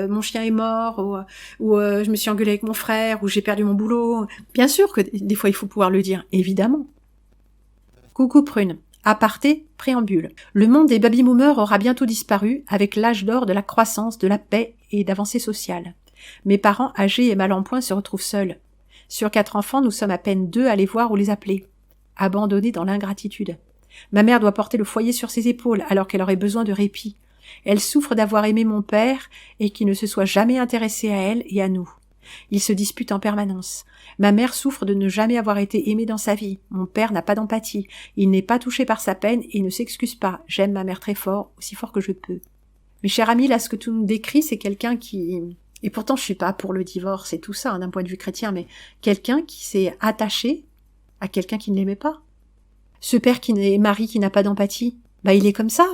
Mon chien est mort, ou je me suis engueulée avec mon frère, ou j'ai perdu mon boulot. Bien sûr que des fois il faut pouvoir le dire, évidemment. Coucou Prune. Aparté, préambule. Le monde des baby-boomers aura bientôt disparu avec l'âge d'or de la croissance, de la paix et d'avancée sociale. Mes parents âgés et mal en point se retrouvent seuls. Sur 4 enfants, nous sommes à peine 2 à les voir ou les appeler. Abandonnés dans l'ingratitude. Ma mère doit porter le foyer sur ses épaules alors qu'elle aurait besoin de répit. Elle souffre d'avoir aimé mon père et qu'il ne se soit jamais intéressé à elle et à nous. Ils se disputent en permanence. Ma mère souffre de ne jamais avoir été aimée dans sa vie. Mon père n'a pas d'empathie. Il n'est pas touché par sa peine et ne s'excuse pas. J'aime ma mère très fort, aussi fort que je peux. Mes chers amis, là, ce que tu nous décris, c'est quelqu'un qui... Et pourtant, je suis pas pour le divorce et tout ça, d'un point de vue chrétien, mais quelqu'un qui s'est attaché à quelqu'un qui ne l'aimait pas. Ce père mari qui n'a pas d'empathie, il est comme ça.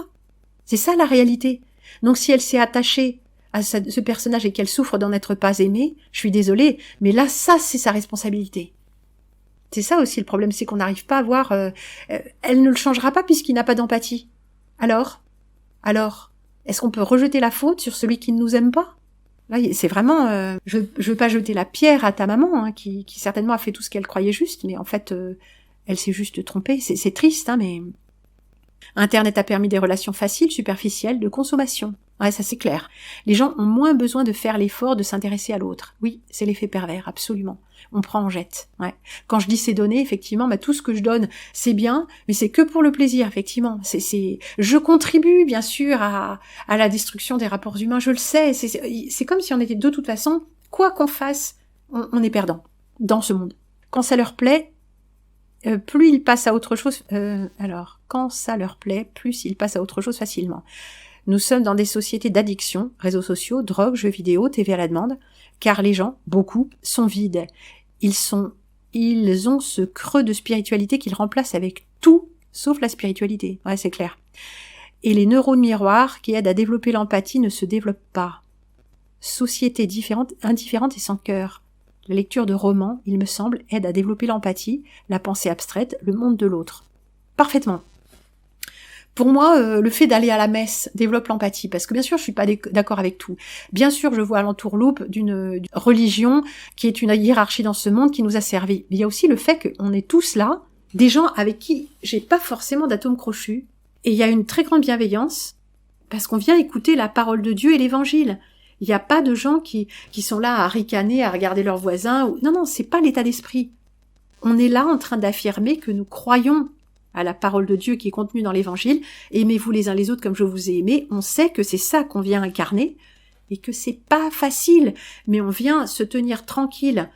C'est ça la réalité. Donc si elle s'est attachée à ce personnage et qu'elle souffre d'en être pas aimée, je suis désolée, mais là, ça, c'est sa responsabilité. C'est ça aussi le problème, c'est qu'on n'arrive pas à voir... elle ne le changera pas puisqu'il n'a pas d'empathie. Alors, est-ce qu'on peut rejeter la faute sur celui qui ne nous aime pas ? Là, c'est vraiment... je veux pas jeter la pierre à ta maman, qui certainement a fait tout ce qu'elle croyait juste, mais en fait, elle s'est juste trompée. C'est triste, mais... Internet a permis des relations faciles, superficielles, de consommation. Ouais, ça c'est clair. Les gens ont moins besoin de faire l'effort de s'intéresser à l'autre. Oui, c'est l'effet pervers, absolument. On prend, on jette. Ouais. Quand je dis ces données, effectivement, tout ce que je donne, c'est bien, mais c'est que pour le plaisir, effectivement. Je contribue, bien sûr, à la destruction des rapports humains, je le sais. C'est comme si on était de toute façon, quoi qu'on fasse, on est perdant dans ce monde. Quand ça leur plaît, plus ils passent à autre chose. Quand ça leur plaît, plus ils passent à autre chose facilement. Nous sommes dans des sociétés d'addiction, réseaux sociaux, drogue, jeux vidéo, TV à la demande, car les gens, beaucoup, sont vides. Ils ont ce creux de spiritualité qu'ils remplacent avec tout, sauf la spiritualité. Ouais, c'est clair. Et les neurones miroirs qui aident à développer l'empathie ne se développent pas. Société indifférente et sans cœur. La lecture de romans, il me semble, aide à développer l'empathie, la pensée abstraite, le monde de l'autre. Parfaitement. Pour moi, le fait d'aller à la messe développe l'empathie, parce que bien sûr, je suis pas d'accord avec tout. Bien sûr, je vois à l'entourloupe d'une religion qui est une hiérarchie dans ce monde qui nous a servi. Mais il y a aussi le fait qu'on est tous là, des gens avec qui j'ai pas forcément d'atome crochu, et il y a une très grande bienveillance, parce qu'on vient écouter la parole de Dieu et l'évangile. Il n'y a pas de gens qui sont là à ricaner, à regarder leurs voisins. Non, c'est pas l'état d'esprit. On est là en train d'affirmer que nous croyons à la parole de Dieu qui est contenue dans l'évangile. Aimez-vous les uns les autres comme je vous ai aimé. On sait que c'est ça qu'on vient incarner et que c'est pas facile. Mais on vient se tenir tranquille,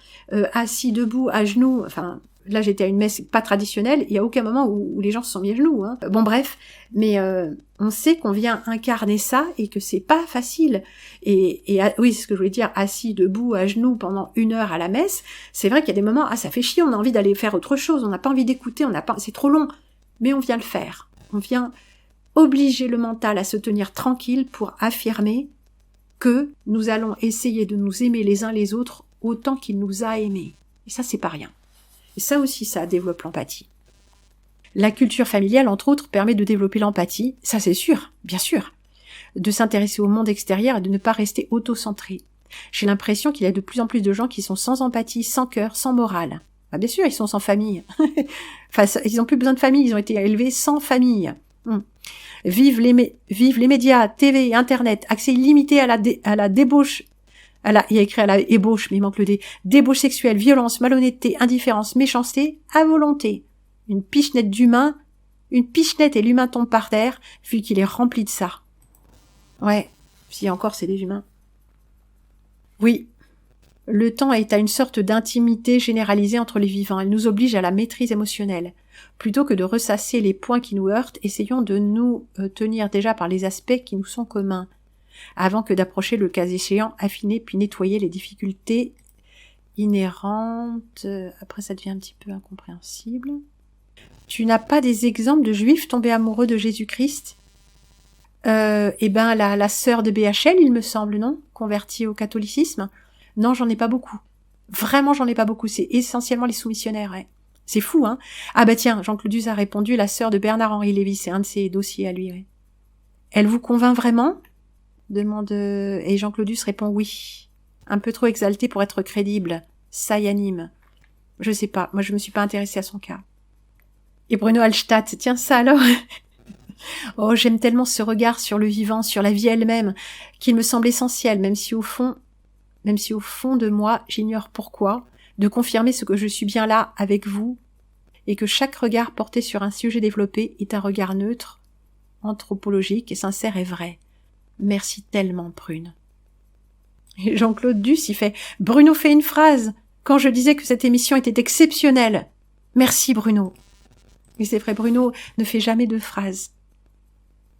assis, debout, à genoux. Enfin, là j'étais à une messe pas traditionnelle. Il y a aucun moment où les gens se sont mis à genoux. Bon bref, mais on sait qu'on vient incarner ça et que c'est pas facile. Oui, c'est ce que je voulais dire, assis, debout, à genoux pendant 1 heure à la messe. C'est vrai qu'il y a des moments, ça fait chier, on a envie d'aller faire autre chose, on n'a pas envie d'écouter, c'est trop long. Mais on vient le faire. On vient obliger le mental à se tenir tranquille pour affirmer que nous allons essayer de nous aimer les uns les autres autant qu'il nous a aimés. Et ça, c'est pas rien. Et ça aussi, ça développe l'empathie. La culture familiale, entre autres, permet de développer l'empathie, ça c'est sûr, bien sûr, de s'intéresser au monde extérieur et de ne pas rester auto-centré. J'ai l'impression qu'il y a de plus en plus de gens qui sont sans empathie, sans cœur, sans morale. Ah, bien sûr, ils sont sans famille. Enfin, ils n'ont plus besoin de famille, ils ont été élevés sans famille. Vive les médias, TV, Internet, accès illimité à la débauche. Il y a écrit à la ébauche, mais il manque le D. Débauche sexuelle, violence, malhonnêteté, indifférence, méchanceté, à volonté. Une pichenette et l'humain tombe par terre, vu qu'il est rempli de ça. Ouais, si encore c'est des humains. Oui, le temps est à une sorte d'intimité généralisée entre les vivants. Elle nous oblige à la maîtrise émotionnelle. Plutôt que de ressasser les points qui nous heurtent, essayons de nous tenir déjà par les aspects qui nous sont communs, avant que d'approcher le cas échéant, affiner puis nettoyer les difficultés inhérentes. Après, ça devient un petit peu incompréhensible. Tu n'as pas des exemples de juifs tombés amoureux de Jésus-Christ ? La sœur de BHL, il me semble, non ? Convertie au catholicisme ? Non, j'en ai pas beaucoup. Vraiment, j'en ai pas beaucoup. C'est essentiellement les soumissionnaires, ouais. C'est fou, hein ? Ah bah tiens, Jean Claudius a répondu, la sœur de Bernard-Henri Lévy, c'est un de ses dossiers à lui, ouais. Elle vous convainc vraiment ? Demande... Et Jean Claudius répond oui. Un peu trop exalté pour être crédible. Ça y anime. Je sais pas, moi je me suis pas intéressée à son cas. Et Bruno Hallstatt, tiens ça alors. Oh, j'aime tellement ce regard sur le vivant, sur la vie elle-même, qu'il me semble essentiel, même si au fond de moi, j'ignore pourquoi, de confirmer ce que je suis bien là avec vous, et que chaque regard porté sur un sujet développé est un regard neutre, anthropologique et sincère et vrai. Merci tellement, Prune. Et Jean-Claude Duss, il fait « Bruno fait une phrase quand je disais que cette émission était exceptionnelle. Merci, Bruno. » Et c'est vrai, Bruno ne fait jamais de phrase.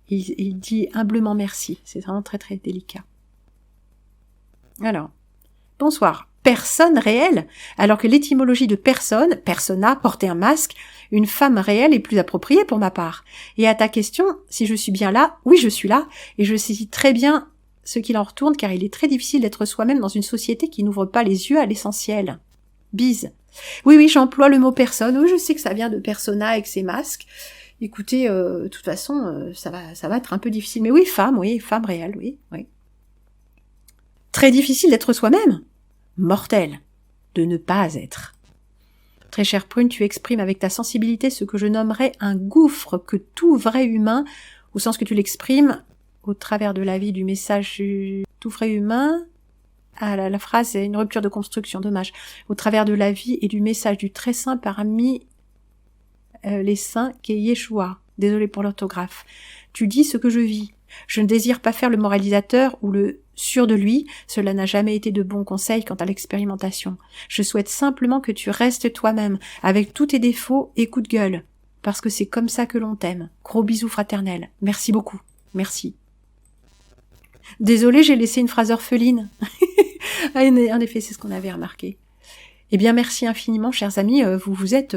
Il dit humblement merci. C'est vraiment très très délicat. Alors, bonsoir. Personne réelle, alors que l'étymologie de personne, persona, porter un masque, une femme réelle est plus appropriée pour ma part. Et à ta question, si je suis bien là, oui je suis là, et je saisis très bien ce qu'il en retourne, car il est très difficile d'être soi-même dans une société qui n'ouvre pas les yeux à l'essentiel. Bise. Oui, j'emploie le mot personne. Oui, je sais que ça vient de persona avec ses masques. Écoutez, de toute façon, ça va être un peu difficile. Mais oui, femme réelle, oui. Très difficile d'être soi-même. Mortel. De ne pas être. Très chère Prune, tu exprimes avec ta sensibilité ce que je nommerais un gouffre que tout vrai humain, au sens que tu l'exprimes, au travers de la vie du message du tout vrai humain. Ah, la phrase est une rupture de construction, dommage. Au travers de la vie et du message du très saint parmi les saints qu'est Yeshua. Désolé pour l'orthographe. Tu dis ce que je vis. Je ne désire pas faire le moralisateur ou le sûr de lui. Cela n'a jamais été de bons conseils quant à l'expérimentation. Je souhaite simplement que tu restes toi-même, avec tous tes défauts et coups de gueule. Parce que c'est comme ça que l'on t'aime. Gros bisous fraternels. Merci beaucoup. Merci. Désolée, j'ai laissé une phrase orpheline. En effet, c'est ce qu'on avait remarqué. Eh bien, merci infiniment, chers amis. Vous êtes,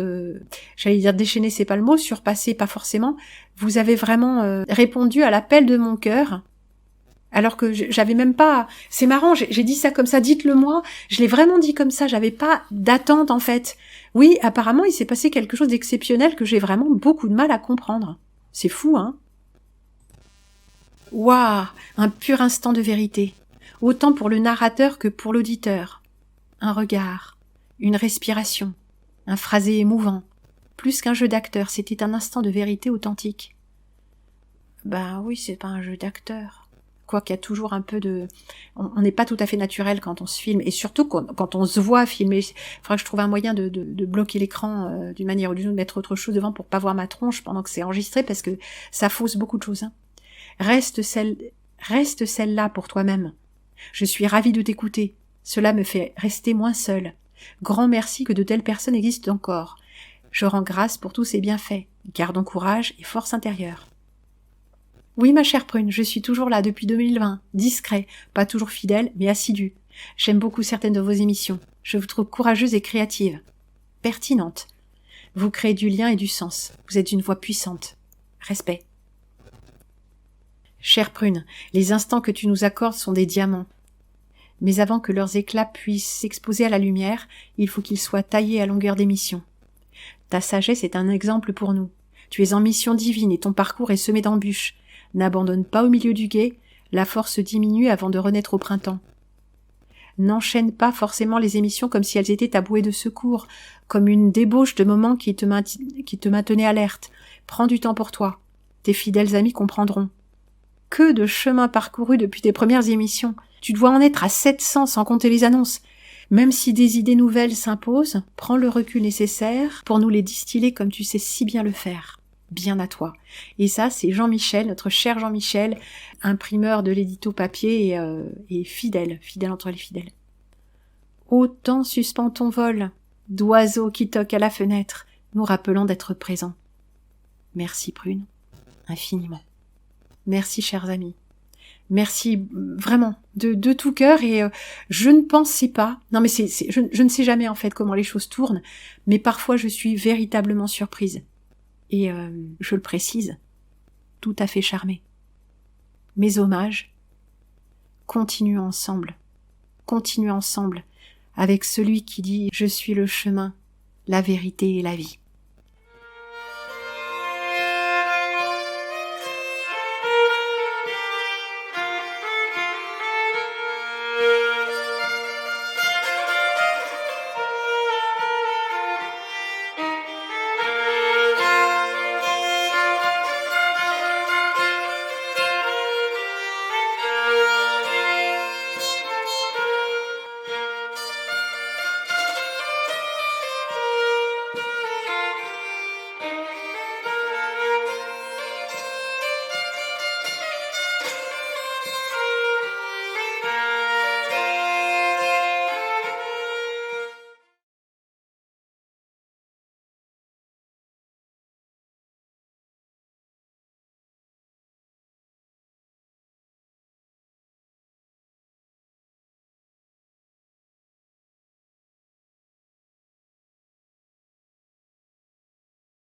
j'allais dire déchaînés, c'est pas le mot, surpassés, pas forcément. Vous avez vraiment répondu à l'appel de mon cœur. Alors que j'avais même pas... C'est marrant, j'ai dit ça comme ça, dites-le moi. Je l'ai vraiment dit comme ça, j'avais pas d'attente en fait. Oui, apparemment, il s'est passé quelque chose d'exceptionnel que j'ai vraiment beaucoup de mal à comprendre. C'est fou, hein? Waouh, un pur instant de vérité. Autant pour le narrateur que pour l'auditeur. Un regard, une respiration, un phrasé émouvant. Plus qu'un jeu d'acteur, c'était un instant de vérité authentique. Ben oui, c'est pas un jeu d'acteur. Quoi qu'il y a toujours un peu de... On n'est pas tout à fait naturel quand on se filme, et surtout quand on se voit filmer. Il faudra que je trouve un moyen de bloquer l'écran d'une manière ou d'une autre, de mettre autre chose devant pour pas voir ma tronche pendant que c'est enregistré, parce que ça fausse beaucoup de choses. Hein. Reste celle-là pour toi-même. Je suis ravie de t'écouter. Cela me fait rester moins seule. Grand merci que de telles personnes existent encore. Je rends grâce pour tous ces bienfaits. Gardons courage et force intérieure. Oui, ma chère Prune, je suis toujours là depuis 2020. Discret, pas toujours fidèle, mais assidu. J'aime beaucoup certaines de vos émissions. Je vous trouve courageuse et créative. Pertinente. Vous créez du lien et du sens. Vous êtes une voix puissante. Respect. Chère Prune, les instants que tu nous accordes sont des diamants. Mais avant que leurs éclats puissent s'exposer à la lumière, il faut qu'ils soient taillés à longueur d'émission. Ta sagesse est un exemple pour nous. Tu es en mission divine et ton parcours est semé d'embûches. N'abandonne pas au milieu du gué, la force diminue avant de renaître au printemps. N'enchaîne pas forcément les émissions comme si elles étaient ta bouée de secours, comme une débauche de moments qui te maintenaient alerte. Prends du temps pour toi. Tes fidèles amis comprendront. Que de chemin parcouru depuis tes premières émissions. Tu dois en être à 700 sans compter les annonces. Même si des idées nouvelles s'imposent, prends le recul nécessaire pour nous les distiller comme tu sais si bien le faire. Bien à toi. Et ça, c'est Jean-Michel, notre cher Jean-Michel, imprimeur de l'édito papier et fidèle entre les fidèles. Autant suspends ton vol, d'oiseaux qui toquent à la fenêtre, nous rappelant d'être présents. Merci Prune, infiniment. Merci chers amis. Merci vraiment, de tout cœur, et je ne pensais pas, non mais je ne sais jamais en fait comment les choses tournent, mais parfois je suis véritablement surprise. Et je le précise, tout à fait charmée. Mes hommages, continuez ensemble, avec celui qui dit « Je suis le chemin, la vérité et la vie ».